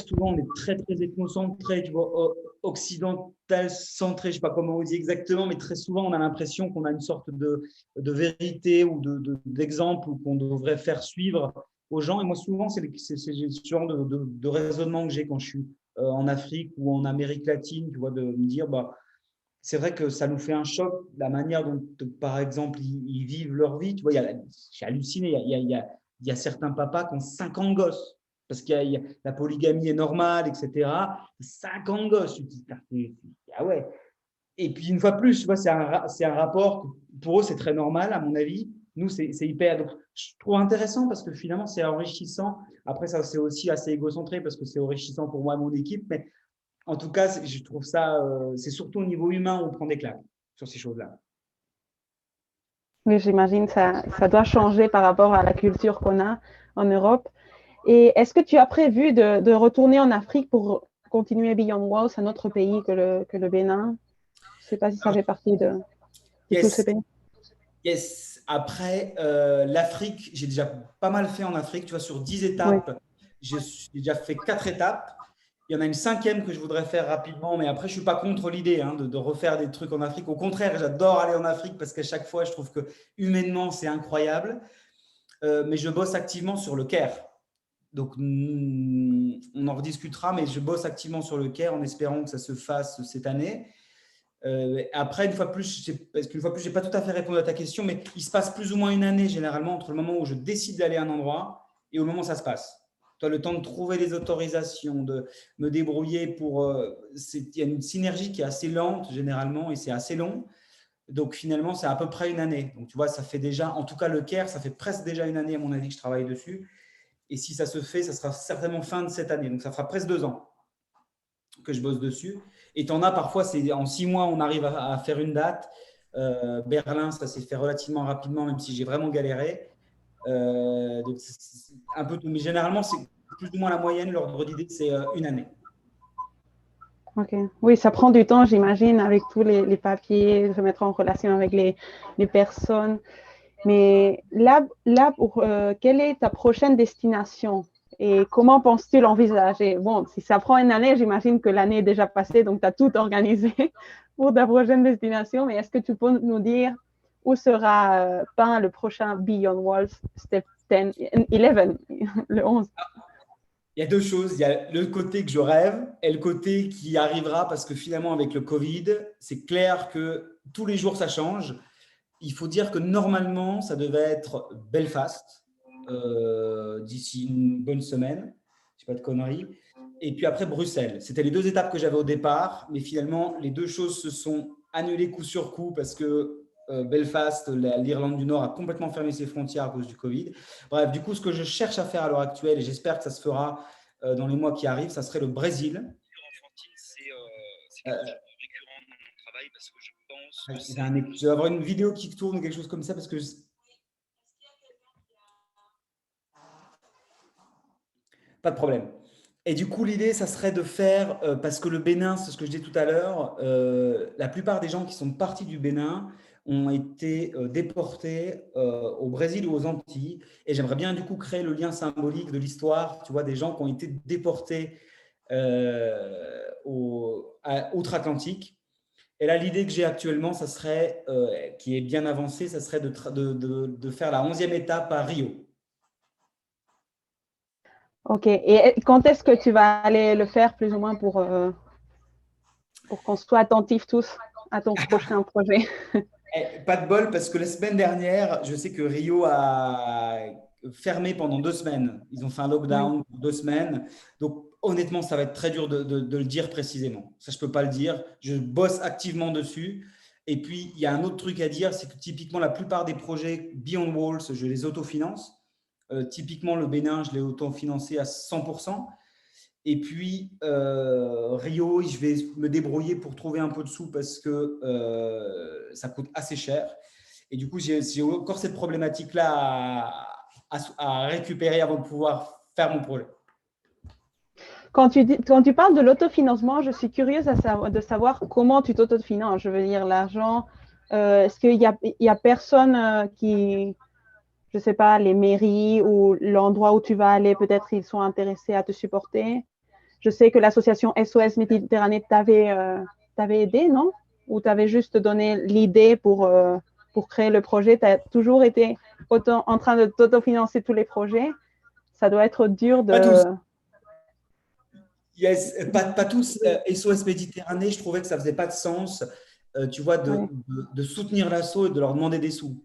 souvent on est très très ethnocentré, tu vois, occidental centré, je sais pas comment on dit exactement, mais très souvent on a l'impression qu'on a une sorte de vérité ou d'exemple ou qu'on devrait faire suivre aux gens. Et moi souvent c'est ce genre de raisonnement que j'ai quand je suis en Afrique ou en Amérique latine, tu vois, de me dire bah c'est vrai que ça nous fait un choc la manière dont par exemple ils vivent leur vie. Tu vois, j'ai halluciné, il y a certains papas qui ont 50 gosses parce que la polygamie est normale, etc. 50 gosses. Ah ouais. Et puis, une fois de plus, tu vois, c'est un rapport, pour eux, c'est très normal, à mon avis. Nous, c'est hyper. Donc, je trouve intéressant parce que finalement, c'est enrichissant. Après, ça, c'est aussi assez égocentré parce que c'est enrichissant pour moi et mon équipe. Mais en tout cas, je trouve ça, c'est surtout au niveau humain où on prend des claques sur ces choses-là. Oui, j'imagine que ça doit changer par rapport à la culture qu'on a en Europe. Et est-ce que tu as prévu de retourner en Afrique pour continuer Beyond Walls, un autre pays que le Bénin? Je ne sais pas si ça Alors, fait partie de tous ces yes, pays. yes. Après, l'Afrique, j'ai déjà pas mal fait en Afrique. Tu vois, sur 10 Oui, étapes, j'ai déjà fait 4 étapes. Il y en a une cinquième que je voudrais faire rapidement, mais après, je ne suis pas contre l'idée de refaire des trucs en Afrique. Au contraire, j'adore aller en Afrique parce qu'à chaque fois, je trouve que humainement, c'est incroyable. Mais je bosse activement sur le Caire. Donc, on en rediscutera, mais je bosse activement sur le Caire en espérant que ça se fasse cette année. Après, une fois de plus, parce qu'une fois de plus, je n'ai pas tout à fait répondu à ta question, mais il se passe plus ou moins une année généralement entre le moment où je décide d'aller à un endroit et au moment où ça se passe. Tu as le temps de trouver les autorisations, de me débrouiller pour. Il y a une synergie qui est assez lente généralement et c'est assez long. Donc, finalement, c'est à peu près une année. Donc, tu vois, ça fait déjà, en tout cas, le Caire, ça fait presque déjà une année, à mon avis, que je travaille dessus. Et si ça se fait, ça sera certainement fin de cette année. Donc, ça fera presque 2 ans que je bosse dessus. Et tu en as parfois, c'est en 6 mois, on arrive à faire une date. Berlin, ça s'est fait relativement rapidement, même si j'ai vraiment galéré. Donc, c'est un peu tout. Mais généralement, c'est plus ou moins la moyenne. L'ordre d'idée, c'est une année. Ok. Oui, ça prend du temps, j'imagine, avec tous les papiers, se mettre en relation avec les personnes. Mais là quelle est ta prochaine destination et comment penses-tu l'envisager? Bon, si ça prend une année, j'imagine que l'année est déjà passée, donc tu as tout organisé pour ta prochaine destination. Mais est-ce que tu peux nous dire où sera peint le prochain Beyond Walls Step 10, 11, le 11? Il y a deux choses. Il y a le côté que je rêve et le côté qui arrivera parce que finalement, avec le Covid, c'est clair que tous les jours, ça change. Il faut dire que normalement, ça devait être Belfast d'ici une bonne semaine. Je ne dis pas de conneries. Et puis après, Bruxelles. C'était les 2 étapes que j'avais au départ. Mais finalement, les 2 choses se sont annulées coup sur coup parce que Belfast, l'Irlande du Nord, a complètement fermé ses frontières à cause du Covid. Bref, du coup, ce que je cherche à faire à l'heure actuelle, et j'espère que ça se fera dans les mois qui arrivent, ça serait le Brésil. C'est quelque chose de récurrent dans mon travail parce que je pense. Je vais avoir une vidéo qui tourne ou quelque chose comme ça parce que. Pas de problème. Et du coup, l'idée, ça serait de faire, parce que le Bénin, c'est ce que je disais tout à l'heure, la plupart des gens qui sont partis du Bénin ont été déportés au Brésil ou aux Antilles. Et j'aimerais bien, du coup, créer le lien symbolique de l'histoire, tu vois, des gens qui ont été déportés outre-Atlantique. Et là, l'idée que j'ai actuellement, ça serait, qui est bien avancée, ça serait de faire la 11e étape à Rio. Ok. Et quand est-ce que tu vas aller le faire plus ou moins pour qu'on soit attentifs tous à ton prochain projet? Pas de bol parce que la semaine dernière, je sais que Rio a fermé pendant 2 semaines. Ils ont fait un Oui. lockdown pour 2 semaines. Donc, honnêtement, ça va être très dur de le dire précisément. Ça, je ne peux pas le dire. Je bosse activement dessus. Et puis, il y a un autre truc à dire, c'est que typiquement, la plupart des projets Beyond Walls, je les autofinance. Typiquement, le Bénin, je l'ai autofinancé à 100%. Et puis, Rio, je vais me débrouiller pour trouver un peu de sous parce que ça coûte assez cher. Et du coup, j'ai encore cette problématique-là à récupérer avant de pouvoir faire mon projet. Quand tu parles de l'autofinancement, je suis curieuse de savoir comment tu t'autofinances. Je veux dire, l'argent, est-ce qu'il y a personne qui, je ne sais pas, les mairies ou l'endroit où tu vas aller, peut-être ils sont intéressés à te supporter? Je sais que l'association SOS Méditerranée t'avait aidé, non? Ou t'avais juste donné l'idée pour créer le projet? Tu as toujours été en train de t'autofinancer tous les projets. Ça doit être dur de… Pas tous. Yes, pas tous. SOS Méditerranée, je trouvais que ça ne faisait pas de sens, tu vois, Ouais. de soutenir l'asso et de leur demander des sous.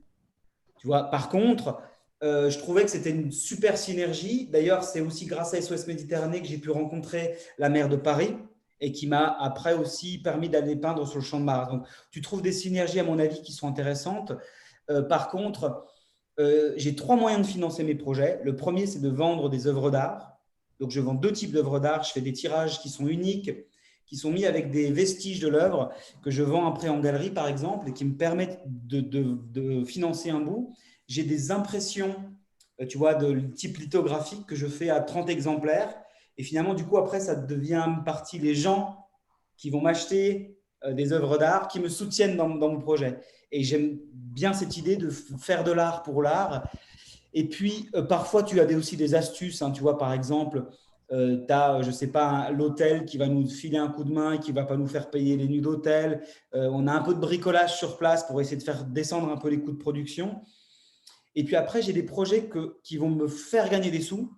Tu vois, par contre, je trouvais que c'était une super synergie. D'ailleurs, c'est aussi grâce à SOS Méditerranée que j'ai pu rencontrer la maire de Paris et qui m'a après aussi permis d'aller peindre sur le champ de Mars. Donc, tu trouves des synergies, à mon avis, qui sont intéressantes. Par contre, j'ai 3 moyens de financer mes projets. Le premier, c'est de vendre des œuvres d'art. Donc, je vends 2 types d'œuvres d'art. Je fais des tirages qui sont uniques, qui sont mis avec des vestiges de l'œuvre que je vends après en galerie, par exemple, et qui me permettent de financer un bout. J'ai des impressions, tu vois, de type lithographique que je fais à 30 exemplaires. Et finalement, du coup, après, ça devient une partie les gens qui vont m'acheter des œuvres d'art, qui me soutiennent dans mon projet. Et j'aime bien cette idée de faire de l'art pour l'art. Et puis, parfois, tu as aussi des astuces. Hein, tu vois, par exemple, tu as, je ne sais pas, l'hôtel qui va nous filer un coup de main et qui ne va pas nous faire payer les nuits d'hôtel. On a un peu de bricolage sur place pour essayer de faire descendre un peu les coûts de production. Et puis après, j'ai des projets qui vont me faire gagner des sous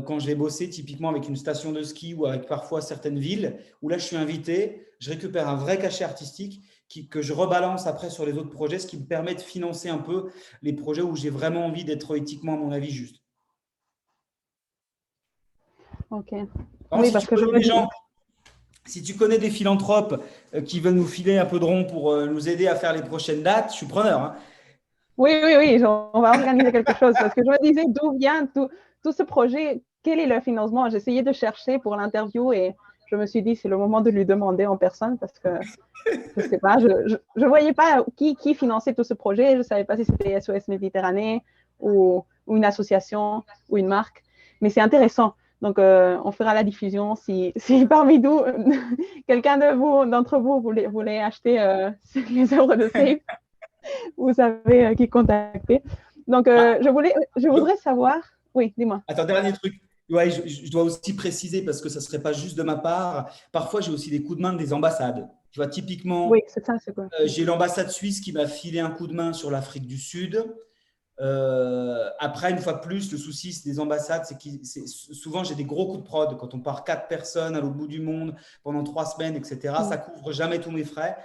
quand je vais bosser typiquement avec une station de ski ou avec parfois certaines villes où là, je suis invité, je récupère un vrai cachet artistique que je rebalance après sur les autres projets, ce qui me permet de financer un peu les projets où j'ai vraiment envie d'être éthiquement, à mon avis, juste. Ok. Par contre, Oui, si tu parce que je connais me des dis… gens Si tu connais des philanthropes qui veulent nous filer un peu de rond pour nous aider à faire les prochaines dates, je suis preneur. Hein. Oui, oui, oui, on va organiser quelque chose parce que je me disais d'où vient tout ce projet, quel est le financement? J'essayais de chercher pour l'interview et je me suis dit c'est le moment de lui demander en personne parce que je ne sais pas, je voyais pas qui finançait tout ce projet, je ne savais pas si c'était SOS Méditerranée ou une association ou une marque, mais c'est intéressant. Donc, on fera la diffusion si parmi nous, quelqu'un d'entre vous voulait acheter les œuvres de Safe. Vous savez qui contacter. Donc, Ah, je voudrais savoir. Oui, dis-moi. attends, dernier truc. Ouais, je dois aussi préciser parce que ça ne serait pas juste de ma part. Parfois, j'ai aussi des coups de main des ambassades. Tu vois, Oui, typiquement, c'est ça, c'est quoi? j'ai l'ambassade suisse qui m'a filé un coup de main sur l'Afrique du Sud. Après, une fois de plus, le souci des ambassades, c'est que souvent j'ai des gros coups de prod. Quand on part 4 personnes à l'autre bout du monde pendant 3 semaines, etc., ça couvre jamais tous mes frais.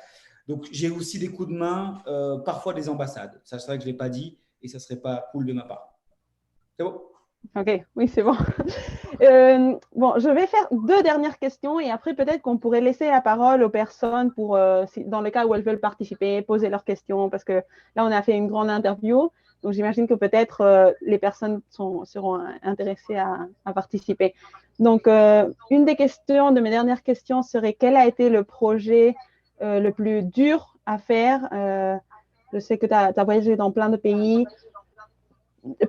Donc, j'ai aussi des coups de main, parfois des ambassades. Ça, c'est vrai que je ne l'ai pas dit et ça ne serait pas cool de ma part. C'est bon? OK, oui, c'est bon. Bon, je vais faire 2 dernières questions et après, peut-être qu'on pourrait laisser la parole aux personnes pour, dans le cas où elles veulent participer, poser leurs questions, parce que là, on a fait une grande interview. Donc, j'imagine que peut-être les personnes seront intéressées à participer. Donc, une des questions, de mes dernières questions serait quel a été le projet le plus dur à faire? Je sais que tu as voyagé dans plein de pays.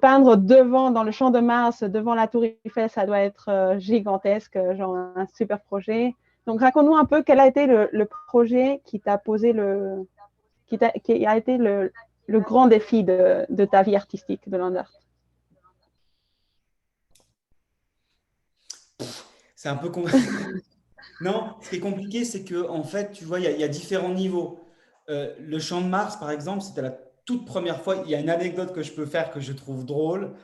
Peindre dans le champ de Mars, devant la Tour Eiffel, ça doit être gigantesque, genre un super projet. Donc, raconte-nous un peu quel a été le projet qui t'a posé qui a été le grand défi de ta vie artistique de land art. C'est un peu compliqué. Non, ce qui est compliqué, c'est que en fait, tu vois, il y a différents niveaux. Le champ de Mars, par exemple, c'était la toute première fois. Il y a une anecdote que je peux faire que je trouve drôle.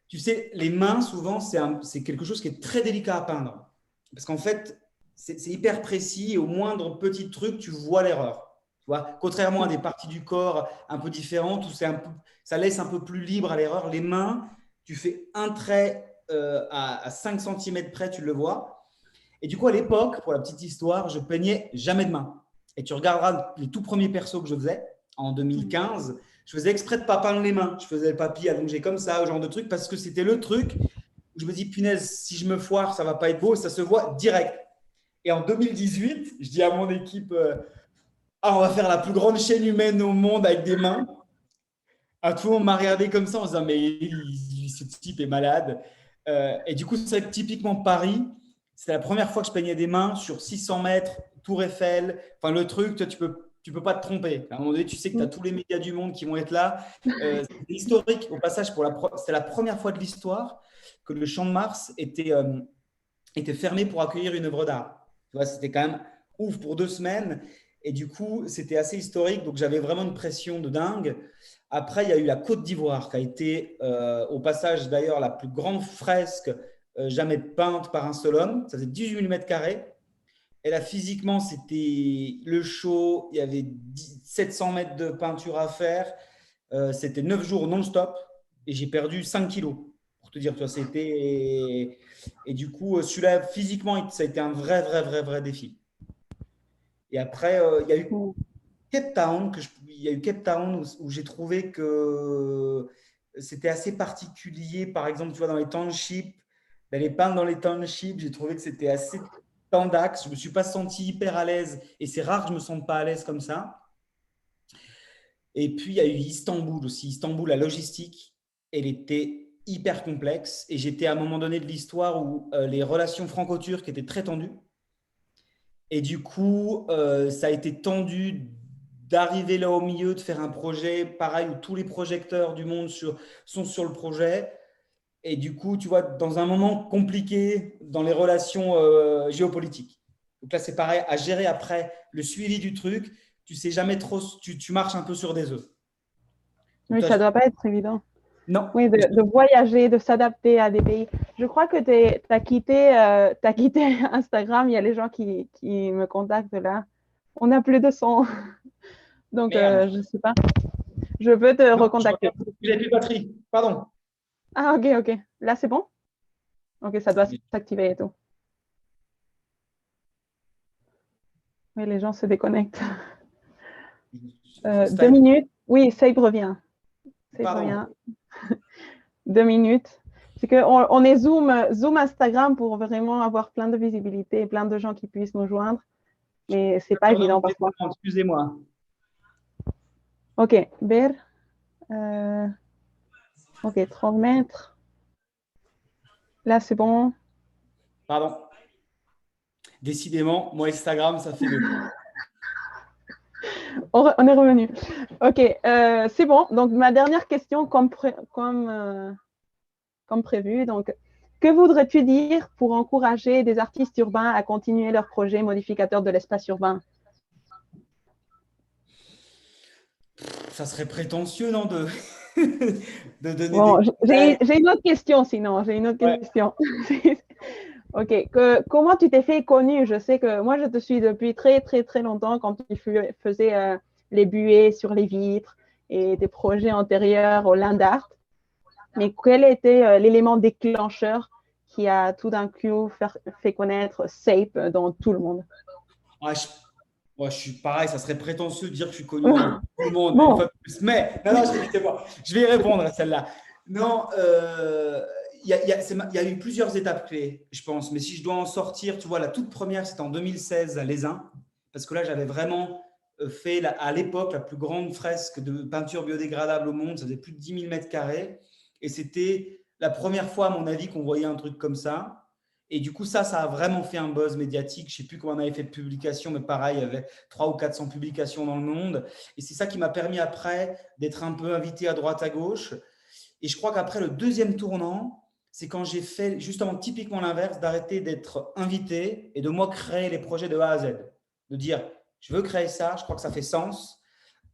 Tu sais, les mains, souvent, c'est quelque chose qui est très délicat à peindre. Parce qu'en fait, c'est hyper précis et au moindre petit truc, tu vois l'erreur. Tu vois, contrairement à des parties du corps un peu différentes où ça laisse un peu plus libre à l'erreur, les mains, tu fais un trait à 5 cm près, tu le vois. Et du coup, à l'époque, pour la petite histoire, je peignais jamais de main. Et tu regarderas les tout premiers persos que je faisais en 2015, je faisais exprès de ne pas peindre les mains. Je faisais le papier allongé comme ça, ce genre de truc, parce que c'était le truc où je me dis, punaise, si je me foire, ça ne va pas être beau, ça se voit direct. Et en 2018, je dis à mon équipe, on va faire la plus grande chaîne humaine au monde avec des mains. Tout le monde m'a regardé comme ça en se disant, mais ce type est malade. Et du coup, c'est vrai que typiquement Paris, c'est la première fois que je peignais des mains sur 600 mètres, Tour Eiffel. Enfin, le truc, toi, tu peux pas te tromper. À un moment donné, tu sais que tu as tous les médias du monde qui vont être là. C'est historique, au passage, c'est la première fois de l'histoire que le Champ de Mars était fermé pour accueillir une œuvre d'art. Tu vois, c'était quand même ouf pour 2 semaines. Et du coup, c'était assez historique. Donc, j'avais vraiment une pression de dingue. Après, il y a eu la Côte d'Ivoire, qui a été, au passage d'ailleurs, la plus grande fresque jamais peinte par un seul homme. Ça faisait 18 mm carrés. Et là, physiquement, c'était le show. Il y avait 700 mètres de peinture à faire. C'était 9 jours non-stop. Et j'ai perdu 5 kilos. Pour te dire, tu vois, c'était. Et du coup, celui-là, physiquement, ça a été un vrai défi. Et après, il y a eu Cape Town, il y a eu Cape Town où j'ai trouvé que c'était assez particulier. Par exemple, tu vois, dans les townships, d'aller peindre dans les townships, j'ai trouvé que c'était assez tendax. Je ne me suis pas senti hyper à l'aise et c'est rare que je ne me sente pas à l'aise comme ça. Et puis, il y a eu Istanbul aussi. Istanbul, la logistique, elle était hyper complexe et j'étais à un moment donné de l'histoire où les relations franco-turques étaient très tendues. Et du coup, ça a été tendu d'arriver là au milieu, de faire un projet pareil où tous les projecteurs du monde sont sur le projet. Et du coup, tu vois, dans un moment compliqué dans les relations géopolitiques. Donc là, c'est pareil, à gérer après le suivi du truc, tu sais jamais trop, tu marches un peu sur des œufs. Oui, ça ne doit pas être évident. Non. Oui, de voyager, de s'adapter à des pays. Je crois que tu as quitté Instagram. Il y a les gens qui me contactent là. On n'a plus de son. Donc, je ne sais pas. Je peux te recontacter. J'ai plus de batterie. Pardon. Ah, ok. Là, c'est bon? Ok, ça doit s'activer et tout. Oui, les gens se déconnectent. Style. 2 minutes. Oui, Sape revient. Sape Pardon. revient. 2 minutes. C'est qu'on est Zoom Instagram pour vraiment avoir plein de visibilité et plein de gens qui puissent nous joindre. Mais ce n'est pas évident parfois. Excusez-moi. OK. Ber. OK, 30 mètres. Là, c'est bon. Pardon. Décidément, moi, Instagram, ça fait le… On est revenu. OK, c'est bon. Donc, ma dernière question, comme prévu. Donc, que voudrais-tu dire pour encourager des artistes urbains à continuer leur projet modificateur de l'espace urbain? Ça serait prétentieux, non, de donner Bon, des… j'ai une autre question, sinon. J'ai une autre Ouais. question. OK. Comment tu t'es fait connu? Je sais que moi, je te suis depuis très, très, très longtemps quand tu faisais les buées sur les vitres et des projets antérieurs au Land Art. Mais quel était l'élément déclencheur qui a tout d'un coup fait connaître Sape dans tout le monde? Je suis pareil, ça serait prétentieux de dire que je suis connu dans tout le monde, une Bon, fois de plus. Mais, non, je vais y répondre à celle-là. Non, il y a eu plusieurs étapes clés, je pense. Mais si je dois en sortir, tu vois, la toute première, c'était en 2016 à Lézin. Parce que là, j'avais vraiment fait, à l'époque, la plus grande fresque de peinture biodégradable au monde. Ça faisait plus de 10 000 mètres carrés. Et c'était la première fois, à mon avis, qu'on voyait un truc comme ça. Et du coup, ça a vraiment fait un buzz médiatique. Je ne sais plus comment on avait fait de publications, mais pareil, il y avait 300 ou 400 publications dans le monde. Et c'est ça qui m'a permis après d'être un peu invité à droite, à gauche. Et je crois qu'après, le deuxième tournant, c'est quand j'ai fait justement typiquement l'inverse, d'arrêter d'être invité et de moi créer les projets de A à Z. De dire, je veux créer ça, je crois que ça fait sens.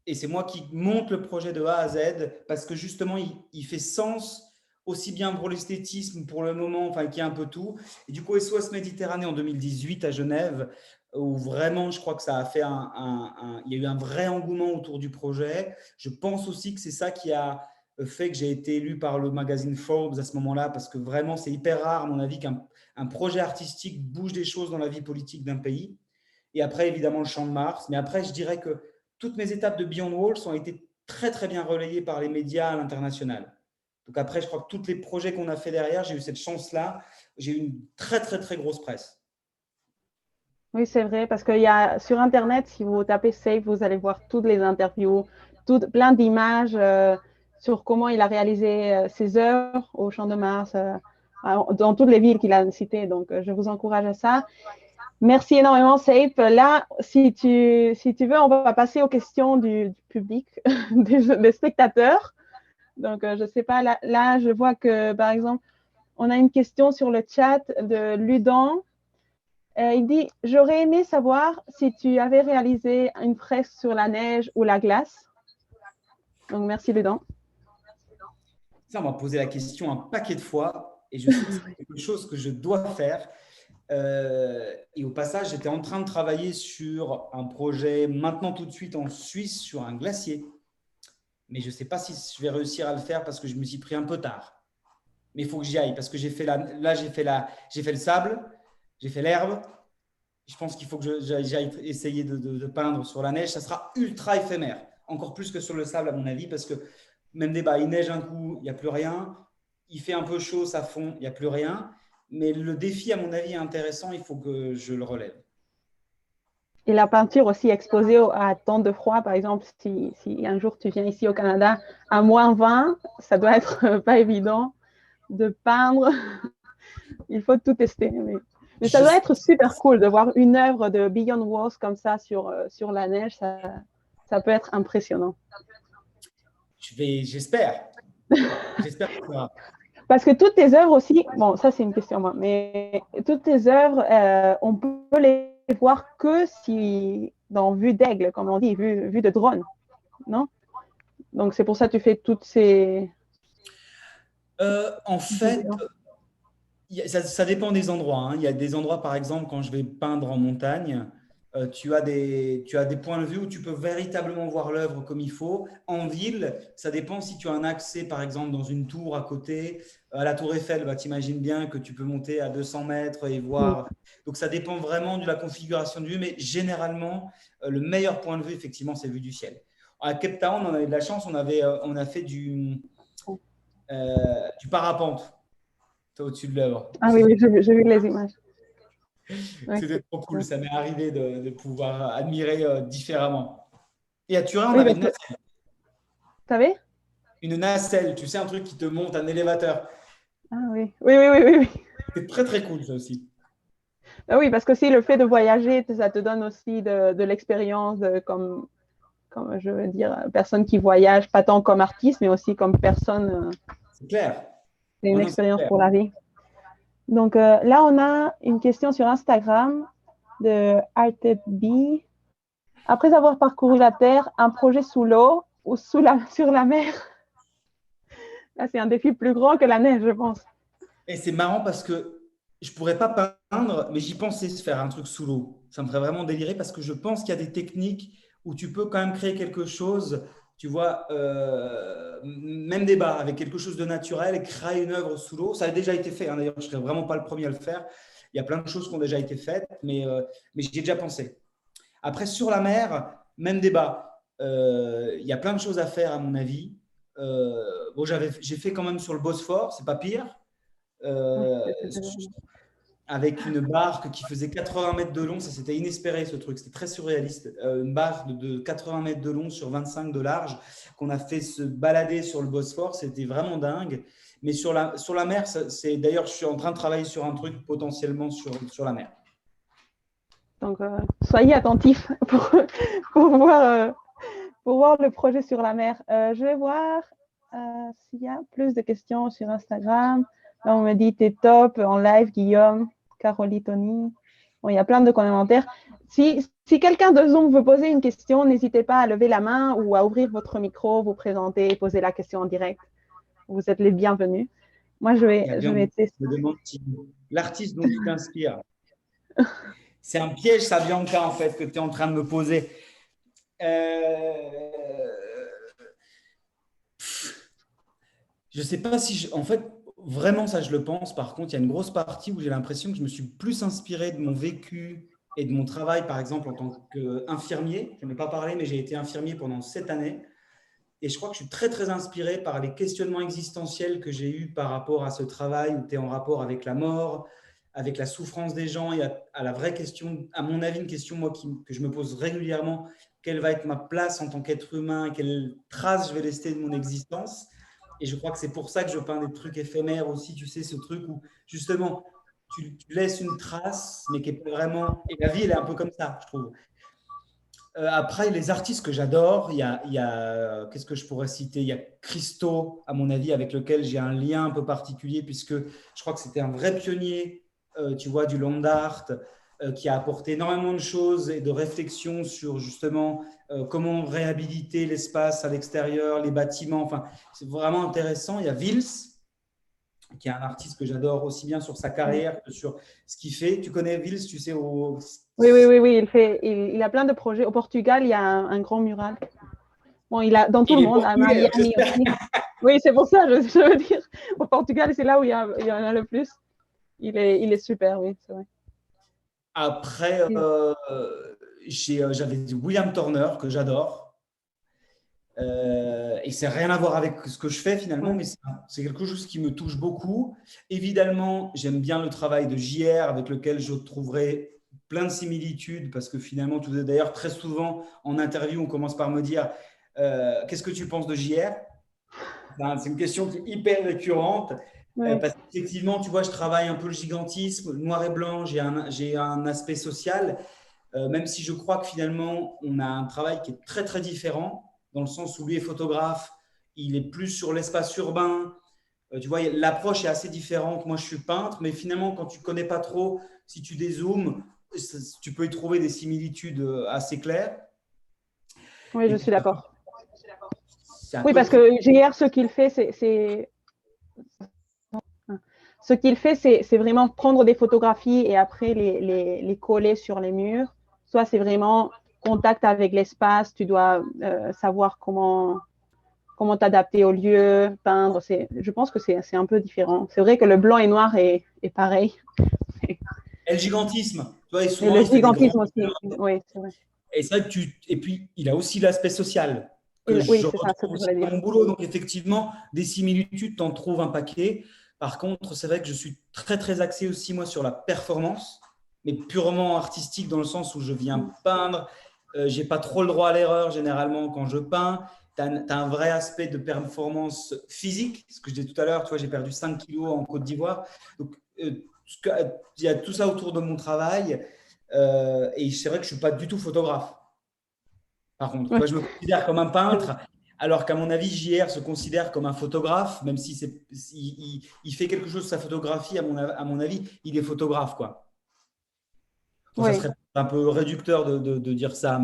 Et c'est moi qui monte le projet de A à Z parce que justement, il fait sens aussi bien pour l'esthétisme, pour le moment, enfin, qui est un peu tout. Et du coup, SOS Méditerranée en 2018 à Genève, où vraiment, je crois que ça a fait il y a eu un vrai engouement autour du projet. Je pense aussi que c'est ça qui a fait que j'ai été élu par le magazine Forbes à ce moment-là, parce que vraiment, c'est hyper rare, à mon avis, qu'un projet artistique bouge des choses dans la vie politique d'un pays. Et après, évidemment, le Champ de Mars. Mais après, je dirais que toutes mes étapes de Beyond Walls ont été très, très bien relayées par les médias à l'international. Donc après, je crois que tous les projets qu'on a fait derrière, j'ai eu cette chance-là. J'ai eu une très, très, très grosse presse. oui, c'est vrai, parce qu'il y a sur Internet, si vous tapez Safe, vous allez voir toutes les interviews, plein d'images sur comment il a réalisé ses œuvres au Champ de Mars, dans toutes les villes qu'il a citées. Donc, je vous encourage à ça. Merci énormément, Safe. Là, si tu veux, on va passer aux questions du public, des spectateurs. Donc, je ne sais pas, là, je vois que, par exemple, on a une question sur le chat de Ludan. Il dit, j'aurais aimé savoir si tu avais réalisé une fresque sur la neige ou la glace. Donc, merci Ludan. Ça, on m'a posé la question un paquet de fois et je sais que c'est quelque chose que je dois faire. Et au passage, j'étais en train de travailler sur un projet maintenant tout de suite en Suisse sur un glacier. Mais je ne sais pas si je vais réussir à le faire parce que je me suis pris un peu tard. Mais il faut que j'y aille parce que j'ai fait le sable, j'ai fait l'herbe. Je pense qu'il faut que j'aille essayer de peindre sur la neige. Ça sera ultra éphémère, encore plus que sur le sable à mon avis, parce que même débat, il neige un coup, il n'y a plus rien. Il fait un peu chaud, ça fond, il n'y a plus rien. Mais le défi, à mon avis, est intéressant. Il faut que je le relève. Et la peinture aussi exposée à tant de froid, par exemple, si un jour tu viens ici au Canada à -20, ça doit être pas évident de peindre. Il faut tout tester. Mais ça doit être super cool de voir une œuvre de Beyond Walls comme ça sur la neige. Ça peut être impressionnant. J'espère. J'espère que ça sera. Parce que toutes tes œuvres aussi, bon, ça c'est une question moi, mais toutes tes œuvres, on peut les voir que si dans vue d'aigle, comme on dit, vue de drone, non? Donc c'est pour ça que tu fais toutes ces… En fait, ça dépend des endroits. Il y a des endroits, par exemple, quand je vais peindre en montagne, tu as des points de vue où tu peux véritablement voir l'œuvre comme il faut. En ville, ça dépend si tu as un accès, par exemple, dans une tour à côté. À la tour Eiffel, bah, tu imagines bien que tu peux monter à 200 mètres et voir. Donc, ça dépend vraiment de la configuration de vue. Mais généralement, le meilleur point de vue, effectivement, c'est vue du ciel. À Cape Town, on avait de la chance. On a fait du parapente au-dessus de l'œuvre. Ah oui, oui, j'ai vu les images. Ouais. C'était trop cool. Ça m'est arrivé de pouvoir admirer différemment. Et à Turin, on Oui, avait parce une que, vous savez? une nacelle, tu sais, un truc qui te monte, un élévateur. Ah oui, oui, oui, oui, oui, oui. C'est très, très cool, ça aussi. Ah oui, parce que si le fait de voyager, ça te donne aussi de l'expérience comme je veux dire, personne qui voyage, pas tant comme artiste, mais aussi comme personne. C'est clair. C'est une Non, non, c'est expérience clair. pour la vie. Donc là, on a une question sur Instagram de RTB. Après avoir parcouru la Terre, un projet sous l'eau ou sur la mer? Là, c'est un défi plus grand que la neige, je pense. Et c'est marrant parce que je ne pourrais pas peindre, mais j'y pensais se faire un truc sous l'eau. Ça me ferait vraiment délirer parce que je pense qu'il y a des techniques où tu peux quand même créer quelque chose, tu vois, même des bas, avec quelque chose de naturel et créer une œuvre sous l'eau. Ça a déjà été fait, hein, d'ailleurs, je ne serais vraiment pas le premier à le faire. Il y a plein de choses qui ont déjà été faites, mais j'y ai déjà pensé. Après, sur la mer, même débat. Il y a plein de choses à faire, à mon avis. Bon, j'ai fait quand même sur le Bosphore, c'est pas pire. Avec une barque qui faisait 80 mètres de long, ça c'était inespéré ce truc, c'était très surréaliste. Une barque de 80 mètres de long sur 25 de large qu'on a fait se balader sur le Bosphore, c'était vraiment dingue. Mais sur la mer, d'ailleurs, je suis en train de travailler sur un truc potentiellement sur la mer. Donc, soyez attentifs pour voir le projet sur la mer. Je vais voir s'il y a plus de questions sur Instagram. Là, on me dit, t'es top en live, Guillaume, Caroline, Tony. Bon, il y a plein de commentaires. Si quelqu'un de Zoom veut poser une question, n'hésitez pas à lever la main ou à ouvrir votre micro, vous présenter et poser la question en direct. Vous êtes les bienvenus. Moi, je vais tester. Je me demande si l'artiste dont tu t'inspires, c'est un piège, ça, Bianca, en fait, que tu es en train de me poser. Je ne sais pas si… En fait, vraiment, ça, je le pense. Par contre, il y a une grosse partie où j'ai l'impression que je me suis plus inspiré de mon vécu et de mon travail, par exemple, en tant qu'infirmier. Je n'en ai pas parlé, mais j'ai été infirmier pendant 7 années. Et je crois que je suis très, très inspiré par les questionnements existentiels que j'ai eus par rapport à ce travail où tu es en rapport avec la mort, avec la souffrance des gens et à la vraie question, à mon avis, une question moi, que je me pose régulièrement, quelle va être ma place en tant qu'être humain, quelle trace je vais laisser de mon existence. Et je crois que c'est pour ça que je peins des trucs éphémères aussi, tu sais, ce truc où justement, tu laisses une trace, mais qui n'est pas vraiment… Et la vie, elle est un peu comme ça, je trouve. Après, les artistes que j'adore, il y a qu'est-ce que je pourrais citer? Il y a Christo, à mon avis, avec lequel j'ai un lien un peu particulier, puisque je crois que c'était un vrai pionnier, tu vois, du land art, qui a apporté énormément de choses et de réflexions sur justement comment réhabiliter l'espace à l'extérieur, les bâtiments. Enfin, c'est vraiment intéressant. Il y a Vils, qui est un artiste que j'adore aussi bien sur sa carrière que sur ce qu'il fait. Tu connais Vils, tu sais, Oui, il a plein de projets. Au Portugal, il y a un grand mural. Bon, il a dans tout le monde, à Miami aussi. Oui, c'est pour ça, je veux dire. Au Portugal, c'est là où il y en a le plus. Il est super, oui, c'est vrai. Après, j'avais William Turner, que j'adore. Et c'est rien à voir avec ce que je fais finalement, mais c'est quelque chose qui me touche beaucoup. Évidemment, j'aime bien le travail de JR, avec lequel je trouverai plein de similitudes, parce que finalement, d'ailleurs, très souvent en interview, on commence par me dire qu'est-ce que tu penses de JR? C'est une question qui est hyper récurrente. Parce qu'effectivement, tu vois, je travaille un peu le gigantisme, noir et blanc, j'ai un aspect social, même si je crois que finalement, on a un travail qui est très, très différent, dans le sens où lui est photographe, il est plus sur l'espace urbain. Tu vois, l'approche est assez différente. Moi, je suis peintre, mais finalement, quand tu ne connais pas trop, si tu dézoomes, tu peux y trouver des similitudes assez claires. Oui, je suis d'accord. Oui, parce que JR, ce qu'il fait, c'est vraiment prendre des photographies et après les coller sur les murs. toi, c'est vraiment contact avec l'espace, tu dois savoir comment t'adapter au lieu, peindre. Je pense que c'est un peu différent. C'est vrai que le blanc et noir est pareil. Et le gigantisme, tu vois, et Et souvent, le il fait des gigantisme grands. aussi, oui, c'est vrai. Et c'est vrai que et puis, il a aussi l'aspect social que Oui, je c'est ça, ce retrouve que je aussi voulais dans dire. mon boulot. Donc, effectivement, des similitudes, t'en trouves un paquet. Par contre, c'est vrai que je suis très, très axé aussi, moi, sur la performance, mais purement artistique dans le sens où je viens peindre. J'ai pas trop le droit à l'erreur, généralement, quand je peins. Tu as un vrai aspect de performance physique. Ce que je disais tout à l'heure, tu vois, j'ai perdu 5 kilos en Côte d'Ivoire. Donc, il y a tout ça autour de mon travail. Et c'est vrai que je ne suis pas du tout photographe. Par contre, tu Oui, vois, je me considère comme un peintre, alors qu'à mon avis, JR se considère comme un photographe, même si il fait quelque chose de sa photographie, à mon avis, il est photographe, quoi. Bon, ça oui. serait un peu réducteur de dire ça,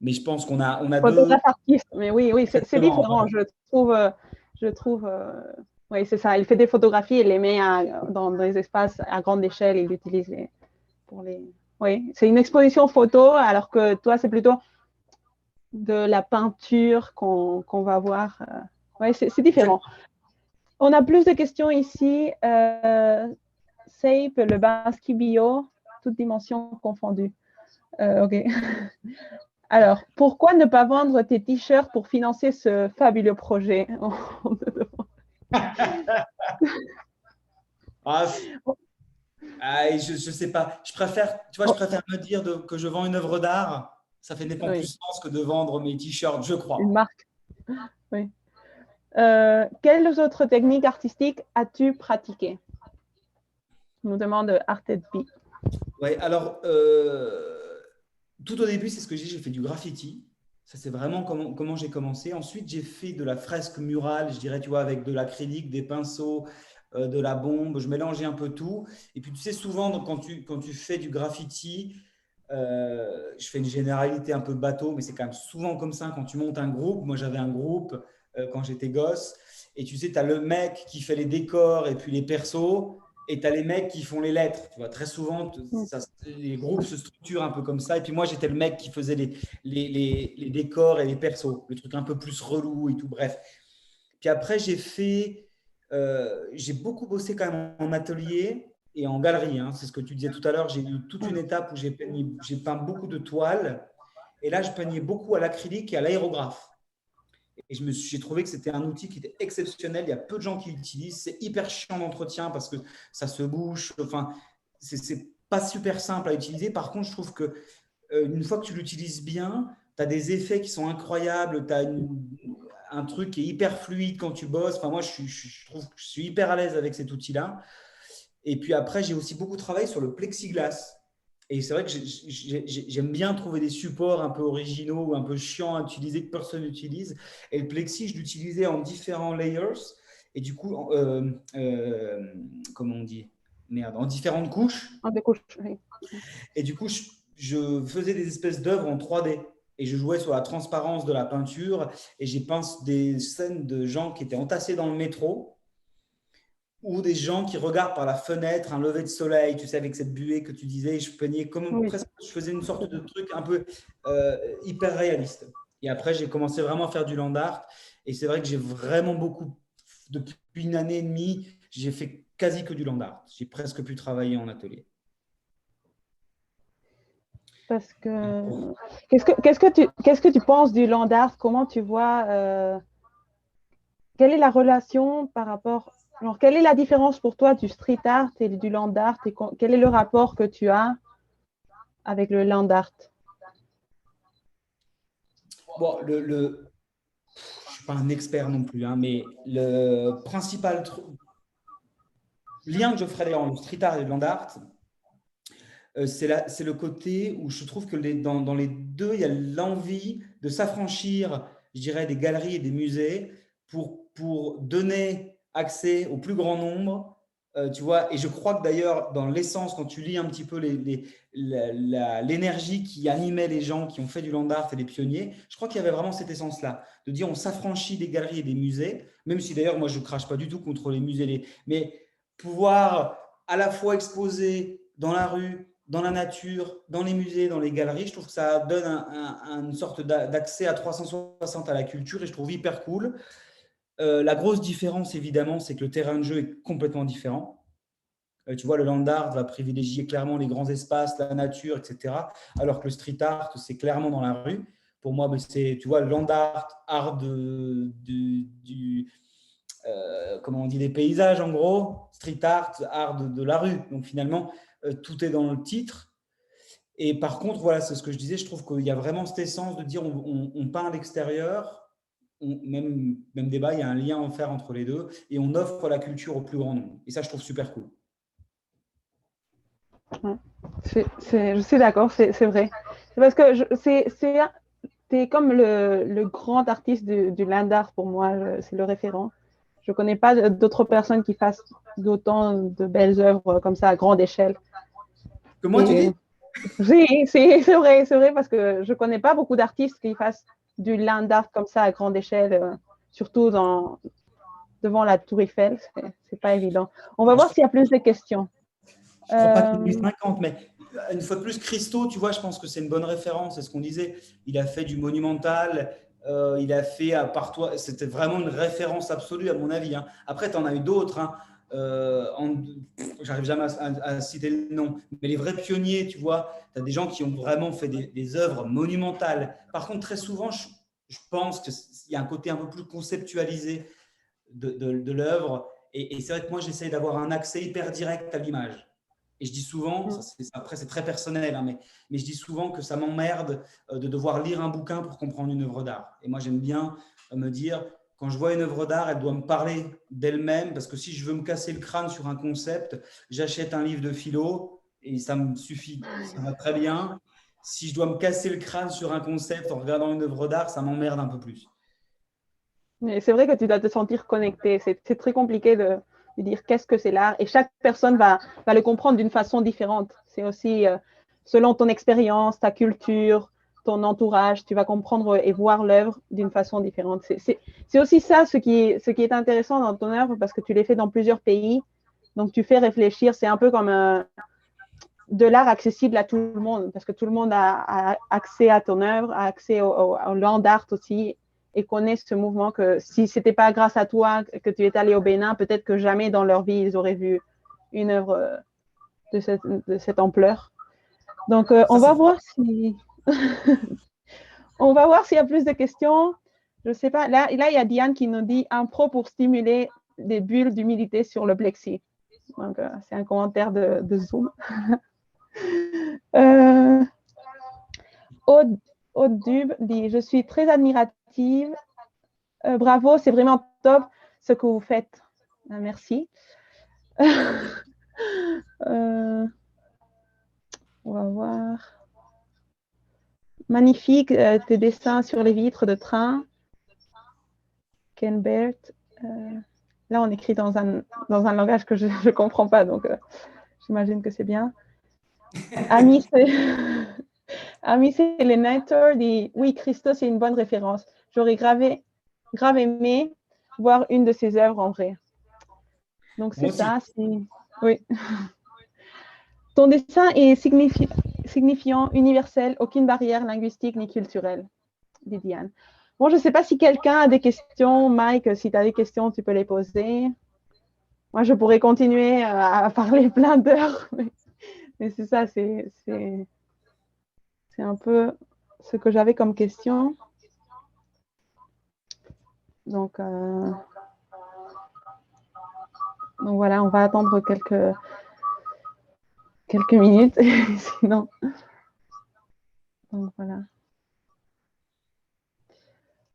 mais je pense qu'on a deux. Photographe artiste, mais oui, c'est Exactement, différent, ouais. je trouve, oui, c'est ça. Il fait des photographies, il les met dans des espaces à grande échelle, il utilise pour les. Oui, c'est une exposition photo, alors que toi, c'est plutôt de la peinture qu'on va voir. Oui, c'est différent. On a plus de questions ici. Sape, le basket bio, toutes dimensions confondues. OK. Alors, pourquoi ne pas vendre tes t-shirts pour financer ce fabuleux projet? Je sais pas. Je préfère, tu vois, je préfère me dire que je vends une œuvre d'art. Ça fait nettement Oui, plus sens que de vendre mes t-shirts, je une crois. marque. Oui. Quelles autres techniques artistiques as-tu pratiquées? Nous demande Artedby. Ouais, alors, tout au début, c'est ce que j'ai dit, j'ai fait du graffiti. Ça, c'est vraiment comment j'ai commencé. Ensuite, j'ai fait de la fresque murale, je dirais, tu vois, avec de l'acrylique, des pinceaux, de la bombe. Je mélangeais un peu tout. Et puis, tu sais, souvent, donc, quand tu fais du graffiti, je fais une généralité un peu bateau, mais c'est quand même souvent comme ça quand tu montes un groupe. Moi, j'avais un groupe quand j'étais gosse. Et tu sais, tu as le mec qui fait les décors et puis les persos. Et tu as les mecs qui font les lettres. Tu vois, très souvent, les groupes se structurent un peu comme ça. Et puis moi, j'étais le mec qui faisait les décors et les persos, le truc un peu plus relou et tout. Bref. Puis après, j'ai beaucoup bossé quand même en atelier et en galerie. Hein. C'est ce que tu disais tout à l'heure. J'ai eu toute une étape où j'ai peint beaucoup de toiles. Et là, je peignais beaucoup à l'acrylique et à l'aérographe. Et j'ai trouvé que c'était un outil qui était exceptionnel. Il y a peu de gens qui l'utilisent. C'est hyper chiant d'entretien parce que ça se bouche. Enfin, c'est pas super simple à utiliser. Par contre, je trouve que une fois que tu l'utilises bien, tu as des effets qui sont incroyables. Tu as un truc qui est hyper fluide quand tu bosses. Enfin, moi, je trouve que je suis hyper à l'aise avec cet outil-là. Et puis après, j'ai aussi beaucoup travaillé sur le plexiglas. Et c'est vrai que j'aime bien trouver des supports un peu originaux ou un peu chiants à utiliser que personne n'utilise. Et le plexi, je l'utilisais en différents layers. Et du coup, comment on dit? Merde, en différentes couches. Oui. Et du coup, je faisais des espèces d'œuvres en 3D. Et je jouais sur la transparence de la peinture. Et j'ai peint des scènes de gens qui étaient entassés dans le métro ou des gens qui regardent par la fenêtre un lever de soleil, tu sais, avec cette buée que tu disais, et je peignais comme Oui. presque, je faisais une sorte de truc un peu hyper réaliste. Et après, j'ai commencé vraiment à faire du land art. Et c'est vrai que j'ai vraiment beaucoup, depuis une année et demie, j'ai fait quasi que du land art. J'ai presque pu travailler en atelier. Parce que qu'est-ce que tu penses du land art? Comment tu vois quelle est la relation par rapport alors, quelle est la différence pour toi du street art et du land art et quel est le rapport que tu as avec le land art? Bon, je ne suis pas un expert non plus, hein, mais le principal lien que je ferais d'ailleurs entre le street art et le land art, c'est le côté où je trouve que dans les deux, il y a l'envie de s'affranchir, je dirais, des galeries et des musées pour donner accès au plus grand nombre. Tu vois, et je crois que d'ailleurs, dans l'essence, quand tu lis un petit peu l'énergie qui animait les gens qui ont fait du land art et les pionniers, je crois qu'il y avait vraiment cette essence-là, de dire on s'affranchit des galeries et des musées, même si d'ailleurs, moi, je ne crache pas du tout contre les musées, mais pouvoir à la fois exposer dans la rue, dans la nature, dans les musées, dans les galeries. Je trouve que ça donne une sorte d'accès à 360 à la culture et je trouve hyper cool. La grosse différence, évidemment, c'est que le terrain de jeu est complètement différent. Tu vois, le land art va privilégier clairement les grands espaces, la nature, etc. Alors que le street art, c'est clairement dans la rue. Pour moi, c'est, tu vois, le land art, comment on dit, des paysages en gros, street art, art de la rue. Donc finalement, tout est dans le titre. Et par contre, voilà, c'est ce que je disais, je trouve qu'il y a vraiment cette essence de dire on peint à l'extérieur, même débat, il y a un lien à faire entre les deux, et on offre la culture au plus grand nombre. Et ça, je trouve super cool. Je suis d'accord, c'est vrai. C'est parce que c'est comme le grand artiste du land art pour moi, c'est le référent. Je ne connais pas d'autres personnes qui fassent d'autant de belles œuvres comme ça à grande échelle. Que moi, tu dis? Oui, c'est vrai, parce que je ne connais pas beaucoup d'artistes qui fassent du land art comme ça à grande échelle, surtout devant la Tour Eiffel. C'est pas évident. On va voir s'il y a plus de questions. Je ne crois pas qu'il y ait 50, mais une fois de plus, Christo, tu vois, je pense que c'est une bonne référence. C'est ce qu'on disait. Il a fait du monumental. Il a fait, à part toi, c'était vraiment une référence absolue, à mon avis. Hein. Après, tu en as eu d'autres. Hein. J'arrive jamais à citer le nom, mais les vrais pionniers, tu vois, tu as des gens qui ont vraiment fait des œuvres monumentales. Par contre, très souvent, je pense qu'il y a un côté un peu plus conceptualisé de l'œuvre. Et c'est vrai que moi, j'essaye d'avoir un accès hyper direct à l'image. Et je dis souvent, après c'est très personnel, hein, mais je dis souvent que ça m'emmerde de devoir lire un bouquin pour comprendre une œuvre d'art. Et moi, j'aime bien me dire, quand je vois une œuvre d'art, elle doit me parler d'elle-même, parce que si je veux me casser le crâne sur un concept, j'achète un livre de philo et ça me suffit, ça va très bien. Si je dois me casser le crâne sur un concept en regardant une œuvre d'art, ça m'emmerde un peu plus. C'est vrai que tu dois te sentir connecté. C'est très compliqué de dire qu'est-ce que c'est l'art. Et chaque personne va le comprendre d'une façon différente. C'est aussi selon ton expérience, ta culture, ton entourage, tu vas comprendre et voir l'œuvre d'une façon différente. C'est aussi ça ce qui est intéressant dans ton œuvre parce que tu l'as fait dans plusieurs pays. Donc, tu fais réfléchir. C'est un peu comme de l'art accessible à tout le monde parce que tout le monde a accès à ton œuvre, a accès au land art aussi et connaît ce mouvement que si ce n'était pas grâce à toi que tu es allé au Bénin, peut-être que jamais dans leur vie, ils auraient vu une œuvre de cette ampleur. Donc, on va voir si... on va voir s'il y a plus de questions. Je ne sais pas. Là, il y a Diane qui nous dit « impro pour stimuler des bulles d'humidité sur le plexi ». Donc, c'est un commentaire de Zoom. Aude Dub dit « Je suis très admirative. Bravo, c'est vraiment top ce que vous faites. » Merci. On va voir. Magnifique, tes dessins sur les vitres de train. Ken Bert. Là, on écrit dans un langage que je ne comprends pas, donc j'imagine que c'est bien. Ami Selenator dit « Oui, Christo, c'est une bonne référence. J'aurais grave aimé voir une de ses œuvres en vrai. » Donc, c'est ça. Oui. Ton dessin est signifiant, universel, aucune barrière linguistique ni culturelle, dit Diane. Bon, je ne sais pas si quelqu'un a des questions. Mike, si tu as des questions, tu peux les poser. Moi, je pourrais continuer à parler plein d'heures. Mais c'est ça, c'est un peu ce que j'avais comme question. Donc voilà, on va attendre quelques minutes. Sinon, donc voilà.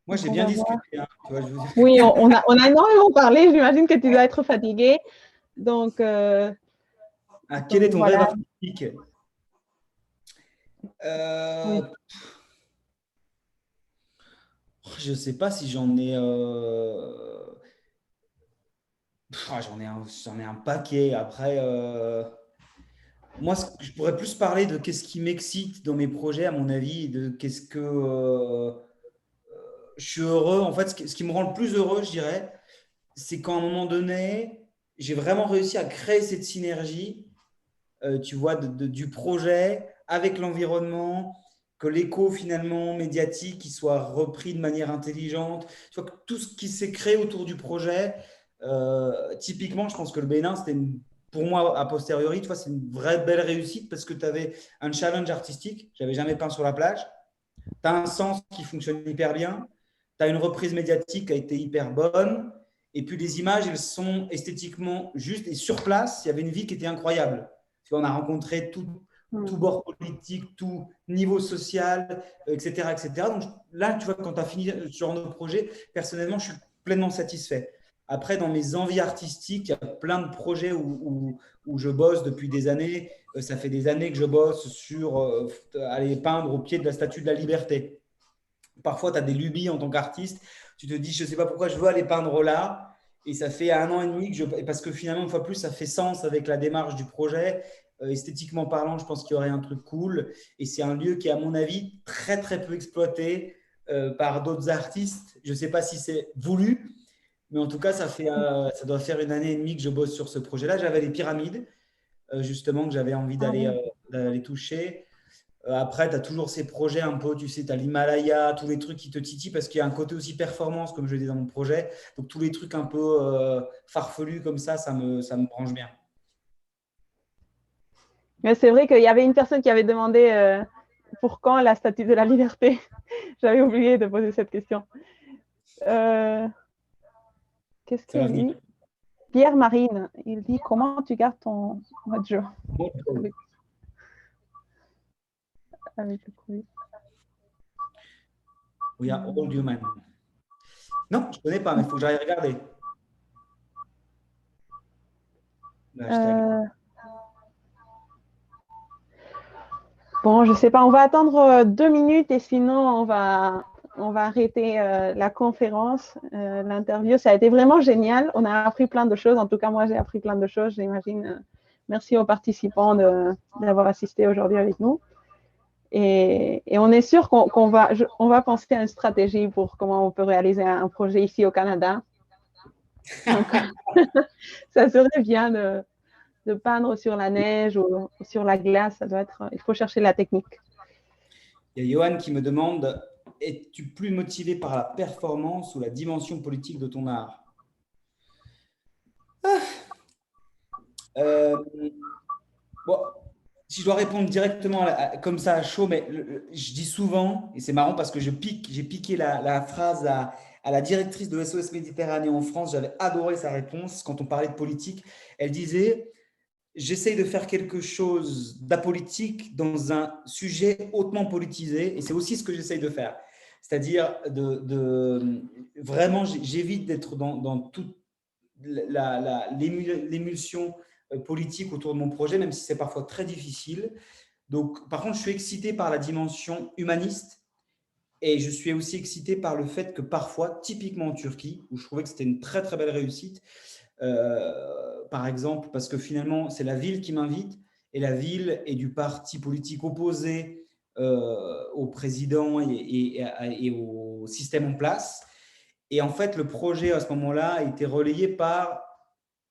Moi, j'ai bien discuté. Hein, tu vois, je veux dire. Oui, on a énormément parlé. J'imagine que tu dois être fatigué. Donc, quel est ton rêve artistique? Je ne sais pas si j'en ai. J'en ai un paquet. Après, moi, je pourrais plus parler de qu'est-ce qui m'excite dans mes projets, à mon avis, de qu'est-ce que je suis heureux. En fait, ce qui me rend le plus heureux, je dirais, c'est qu'à un moment donné, j'ai vraiment réussi à créer cette synergie tu vois, du projet avec l'environnement, que l'écho finalement médiatique il soit repris de manière intelligente. Tu vois, que tout ce qui s'est créé autour du projet, typiquement, je pense que le Bénin, pour moi, a posteriori, tu vois, c'est une vraie belle réussite parce que tu avais un challenge artistique. J'avais jamais peint sur la plage. Tu as un sens qui fonctionne hyper bien. Tu as une reprise médiatique qui a été hyper bonne. Et puis les images, elles sont esthétiquement justes. Et sur place, il y avait une vie qui était incroyable. On a rencontré tout bord politique, tout niveau social, etc., etc. Donc là, tu vois, quand tu as fini sur nos projets, personnellement, je suis pleinement satisfait. Après, dans mes envies artistiques, il y a plein de projets où je bosse depuis des années. Ça fait des années que je bosse sur aller peindre au pied de la Statue de la Liberté. Parfois, tu as des lubies en tant qu'artiste. Tu te dis, je ne sais pas pourquoi je veux aller peindre là. Et ça fait 1 an et demi parce que finalement, une fois plus, ça fait sens avec la démarche du projet. Esthétiquement parlant, je pense qu'il y aurait un truc cool. Et c'est un lieu qui est, à mon avis, très, très peu exploité par d'autres artistes. Je ne sais pas si c'est voulu, mais en tout cas, ça doit faire 1 an et demi que je bosse sur ce projet-là. J'avais les pyramides, justement, que j'avais envie d'aller toucher. Après, tu as toujours ces projets un peu, tu sais, tu as l'Himalaya, tous les trucs qui te titillent parce qu'il y a un côté aussi performance, comme je le dis dans mon projet. Donc, tous les trucs un peu farfelus comme ça me branche bien. Mais c'est vrai qu'il y avait une personne qui avait demandé pour quand la Statue de la Liberté. J'avais oublié de poser cette question. Qu'est-ce qu'il dit? Pierre Marine, il dit comment tu gardes ton mojo avec le Covid. We are all human. Non, je ne connais pas, mais il faut que j'aille regarder. Bon, je ne sais pas, on va attendre 2 minutes et sinon on va arrêter la conférence, l'interview. Ça a été vraiment génial. On a appris plein de choses. En tout cas, moi, j'ai appris plein de choses, j'imagine. Merci aux participants d'avoir assisté aujourd'hui avec nous. Et on est sûr qu'on va penser à une stratégie pour comment on peut réaliser un projet ici au Canada. Donc, ça serait bien de peindre sur la neige ou sur la glace. Il faut chercher la technique. Il y a Johan qui me demande, es-tu plus motivé par la performance ou la dimension politique de ton art? Bon, si je dois répondre directement comme ça à chaud, mais je dis souvent, et c'est marrant parce que j'ai piqué la phrase à la directrice de SOS Méditerranée en France, j'avais adoré sa réponse quand on parlait de politique. Elle disait, j'essaye de faire quelque chose d'apolitique dans un sujet hautement politisé, et c'est aussi ce que j'essaye de faire. C'est-à-dire vraiment, j'évite d'être dans toute l'émulsion politique autour de mon projet, même si c'est parfois très difficile. Donc, par contre, je suis excité par la dimension humaniste et je suis aussi excité par le fait que parfois, typiquement en Turquie, où je trouvais que c'était une très, très belle réussite, par exemple, parce que finalement, c'est la ville qui m'invite et la ville est du parti politique opposé au président et au système en place. Et en fait, le projet à ce moment-là a été relayé par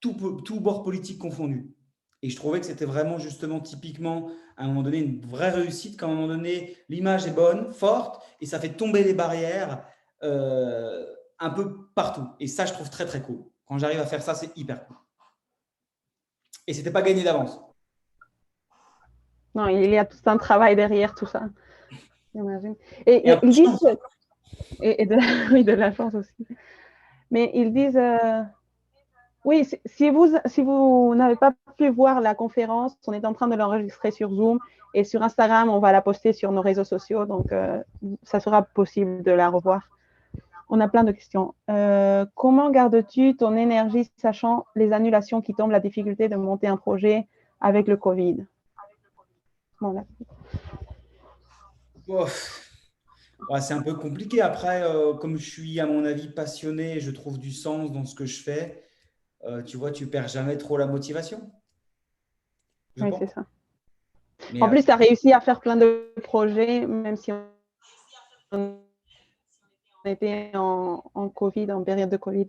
tout bord politique confondu. Et je trouvais que c'était vraiment justement typiquement à un moment donné une vraie réussite, qu'à un moment donné l'image est bonne, forte, et ça fait tomber les barrières un peu partout. Et ça, je trouve très très cool. Quand j'arrive à faire ça, c'est hyper cool. Et c'était pas gagné d'avance. Non, il y a tout un travail derrière tout ça. J'imagine. Et ils disent, de la chance aussi. Mais ils disent, oui, si vous n'avez pas pu voir la conférence, on est en train de l'enregistrer sur Zoom et sur Instagram, on va la poster sur nos réseaux sociaux, donc ça sera possible de la revoir. On a plein de questions. Comment gardes-tu ton énergie, sachant les annulations qui tombent, la difficulté de monter un projet avec le Covid? Bon, là. Ouais, c'est un peu compliqué. Après, comme je suis, à mon avis, passionné, je trouve du sens dans ce que je fais. Tu vois, tu perds jamais trop la motivation. Oui, c'est ça. Mais en plus, tu as réussi à faire plein de projets, même si on était en Covid, en période de Covid.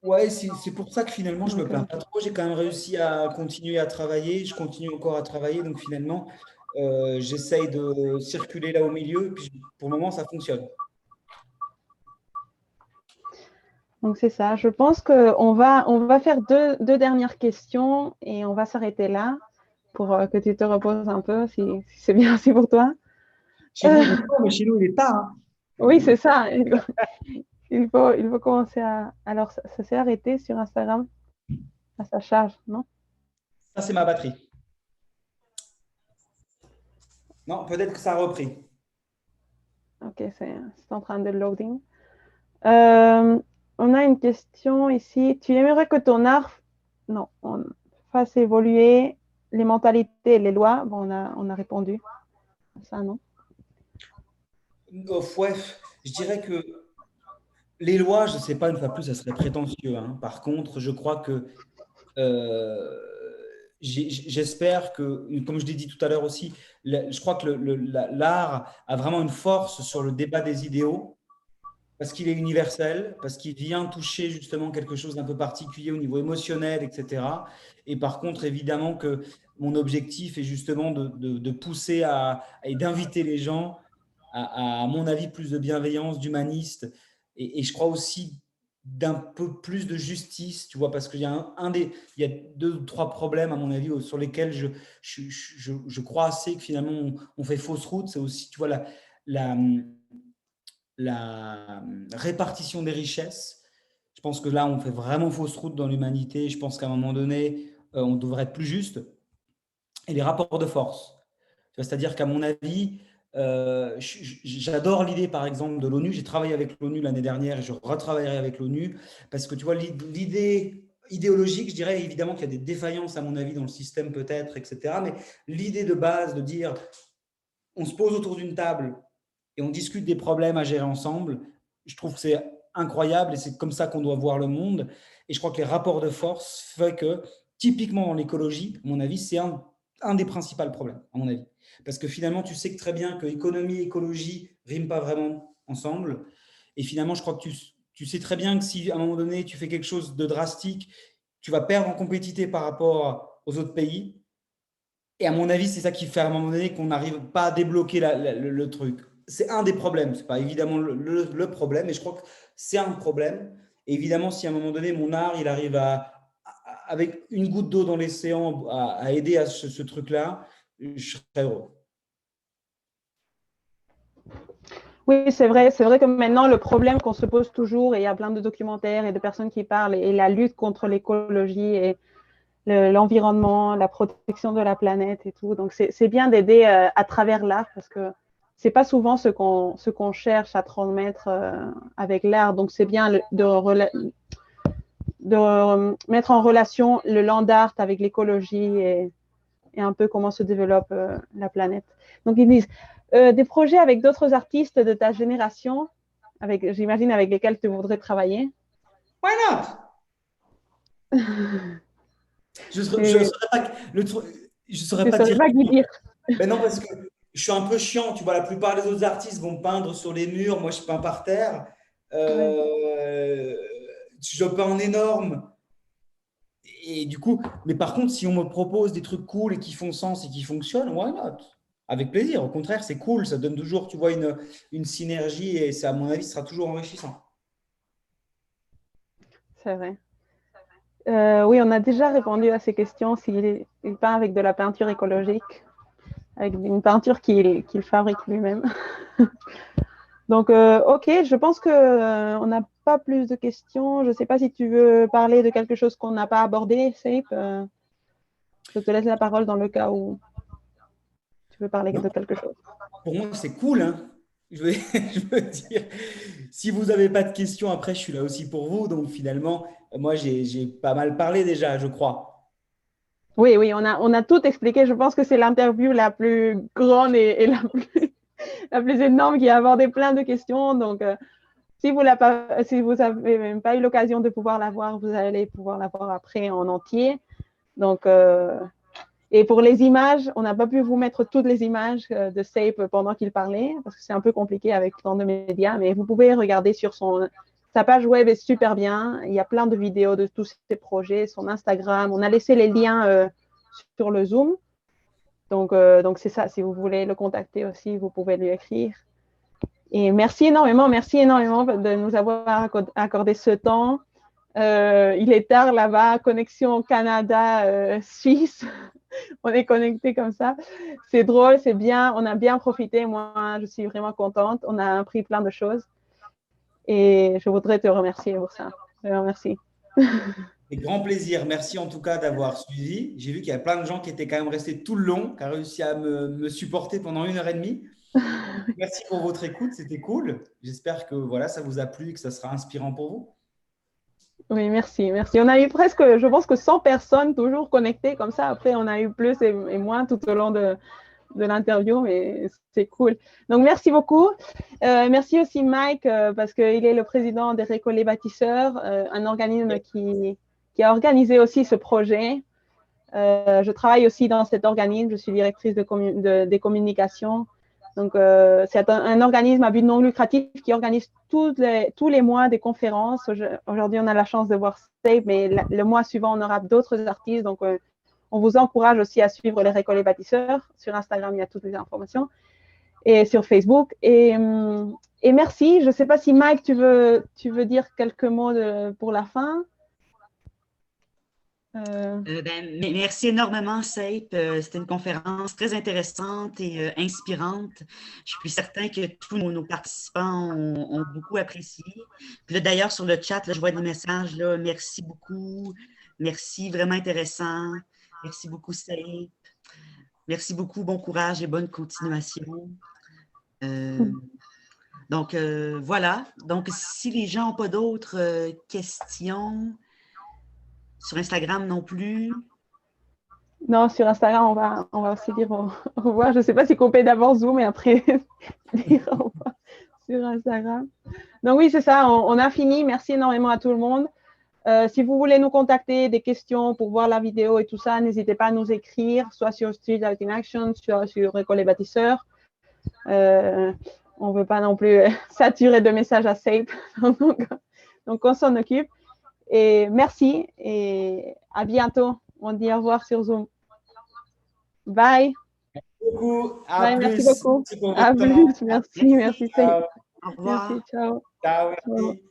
Ouais, c'est pour ça que finalement, je me Donc, plains pas trop. J'ai quand même réussi à continuer à travailler. Je continue encore à travailler. Donc finalement, j'essaye de circuler là au milieu. Et puis pour le moment, ça fonctionne. donc c'est ça. Je pense qu'on on va faire deux dernières questions et on va s'arrêter là pour que tu te reposes un peu, si c'est bien aussi pour toi. Chez vous, il est tard, mais chez nous, il est tard, hein. Oui, c'est ça. Il faut commencer à… Alors, ça s'est arrêté sur Instagram à sa charge, non? Ça, c'est ma batterie. Non, peut-être que ça a repris. Ok, c'est en train de loading. Euh, on a une question ici. Tu aimerais que ton art fasse évoluer les mentalités et les lois? Bon, on a répondu à ça, non? Ouais, je dirais que les lois, je ne sais pas, une fois de plus, ça serait prétentieux, hein. Par contre, je crois que euh, j'espère que, comme je l'ai dit tout à l'heure aussi, je crois que l'art a vraiment une force sur le débat des idéaux, parce qu'il est universel, parce qu'il vient toucher justement quelque chose d'un peu particulier au niveau émotionnel, etc. Et par contre, évidemment que mon objectif est justement de pousser et d'inviter les gens à mon avis, plus de bienveillance, d'humaniste, et je crois aussi d'un peu plus de justice, tu vois, parce qu'il y a il y a 2 ou 3 problèmes, à mon avis, sur lesquels je crois assez que finalement on fait fausse route. C'est aussi, tu vois, la, la répartition des richesses. Je pense que là, on fait vraiment fausse route dans l'humanité. Je pense qu'à un moment donné, on devrait être plus juste. Et les rapports de force. C'est-à-dire qu'à mon avis, j'adore l'idée, par exemple, de l'ONU. J'ai travaillé avec l'ONU l'année dernière et je retravaillerai avec l'ONU parce que, tu vois, l'idée idéologique, je dirais évidemment qu'il y a des défaillances, à mon avis, dans le système peut-être, etc. Mais l'idée de base de dire, on se pose autour d'une table et on discute des problèmes à gérer ensemble, je trouve que c'est incroyable et c'est comme ça qu'on doit voir le monde. Et je crois que les rapports de force fait que, typiquement dans l'écologie, à mon avis, c'est un des principaux problèmes, à mon avis. Parce que finalement, tu sais que très bien que économie et écologie ne riment pas vraiment ensemble. Et finalement, je crois que tu sais très bien que si à un moment donné, tu fais quelque chose de drastique, tu vas perdre en compétitivité par rapport aux autres pays. Et à mon avis, c'est ça qui fait à un moment donné qu'on n'arrive pas à débloquer le truc. C'est un des problèmes. Ce n'est pas évidemment le problème, mais je crois que c'est un problème. Et évidemment, si à un moment donné, mon art, il arrive avec une goutte d'eau dans l'océan, à aider à ce truc-là, je serais heureux. Oui, c'est vrai que maintenant, le problème qu'on se pose toujours, et il y a plein de documentaires et de personnes qui parlent, et la lutte contre l'écologie et l'environnement, la protection de la planète et tout. Donc, c'est bien d'aider à travers l'art parce que c'est pas souvent ce qu'on cherche à transmettre avec l'art. Donc, c'est bien de mettre en relation le land art avec l'écologie et un peu comment se développe la planète. Donc, ils disent des projets avec d'autres artistes de ta génération, j'imagine avec lesquels tu voudrais travailler. Why not? Je ne saurais pas je saurais pas dire. Pas qui dire. Ben non, parce que je suis un peu chiant. Tu vois, la plupart des autres artistes vont peindre sur les murs. Moi, je peins par terre. Ouais. Je peins en énorme. Et du coup, mais par contre, si on me propose des trucs cool et qui font sens et qui fonctionnent, why not? Avec plaisir. Au contraire, c'est cool. Ça donne toujours, tu vois, une synergie et ça, à mon avis, sera toujours enrichissant. C'est vrai. Oui, on a déjà répondu à ces questions s'il peint avec de la peinture écologique, avec une peinture qu'il fabrique lui-même. Donc, OK, je pense qu'on n'a pas plus de questions. Je ne sais pas si tu veux parler de quelque chose qu'on n'a pas abordé, Seip. Je te laisse la parole dans le cas où tu veux parler Non, de quelque chose. pour moi, c'est cool, hein. Je veux dire, si vous n'avez pas de questions, après, je suis là aussi pour vous. Donc, finalement, moi, j'ai pas mal parlé déjà, je crois. Oui, oui, on a tout expliqué. Je pense que c'est l'interview la plus grande et la plus énorme qui a abordé plein de questions. Donc, si vous n'avez même pas eu l'occasion de pouvoir la voir, vous allez pouvoir la voir après en entier. Donc, et pour les images, on n'a pas pu vous mettre toutes les images de Seip pendant qu'il parlait, parce que c'est un peu compliqué avec tant de médias, mais vous pouvez regarder sur Sa page web est super bien. Il y a plein de vidéos de tous ses projets, son Instagram. On a laissé les liens sur le Zoom. Donc c'est ça. Si vous voulez le contacter aussi, vous pouvez lui écrire. Et merci énormément de nous avoir accordé ce temps. Il est tard là-bas, connexion Canada-Suisse. On est connecté comme ça. C'est drôle, c'est bien. On a bien profité. Moi, je suis vraiment contente. On a appris plein de choses. Et je voudrais te remercier pour ça. Merci. Avec grand plaisir. Merci en tout cas d'avoir suivi. J'ai vu qu'il y a plein de gens qui étaient quand même restés tout le long, qui ont réussi à me supporter pendant 1h30. Merci pour votre écoute, c'était cool. J'espère que voilà, ça vous a plu et que ça sera inspirant pour vous. Oui, merci. On a eu presque, je pense que 100 personnes toujours connectées comme ça. Après, on a eu plus et moins tout au long de l'interview, mais c'est cool. Donc, merci beaucoup. Merci aussi Mike, parce qu'il est le président des Récollets Bâtisseurs, un organisme qui a organisé aussi ce projet. Je travaille aussi dans cet organisme. Je suis directrice des communications. Donc, c'est un organisme à but non lucratif qui organise tous les mois des conférences. Aujourd'hui, on a la chance de voir SAPE, mais le mois suivant, on aura d'autres artistes. Donc, on vous encourage aussi à suivre les Récollets Bâtisseurs. Sur Instagram, il y a toutes les informations. Et sur Facebook. Et merci. Je ne sais pas si Mike, tu veux dire quelques mots pour la fin. Merci énormément, Sape. C'était une conférence très intéressante et inspirante. Je suis certain que tous nos participants ont beaucoup apprécié. Puis là, d'ailleurs, sur le chat, là, je vois des messages. Là, merci beaucoup. Merci, vraiment intéressant. Merci beaucoup, Sape. Merci beaucoup. Bon courage et bonne continuation. Donc, voilà. Donc, si les gens n'ont pas d'autres questions... Sur Instagram non plus? Non, sur Instagram, on va aussi dire au revoir. Je ne sais pas si on peut d'abord Zoom et après dire au revoir sur Instagram. Donc oui, c'est ça, on a fini. Merci énormément à tout le monde. Si vous voulez nous contacter, des questions pour voir la vidéo et tout ça, n'hésitez pas à nous écrire, soit sur Street Art in Action, soit sur Récollets Bâtisseurs. On ne veut pas non plus saturer de messages à SAPE. Donc on s'en occupe. Et merci et à bientôt. On dit au revoir sur Zoom. Bye. Merci beaucoup. Bye, merci beaucoup. À plus. Merci. Au revoir. Merci. Ciao. Ciao. Merci.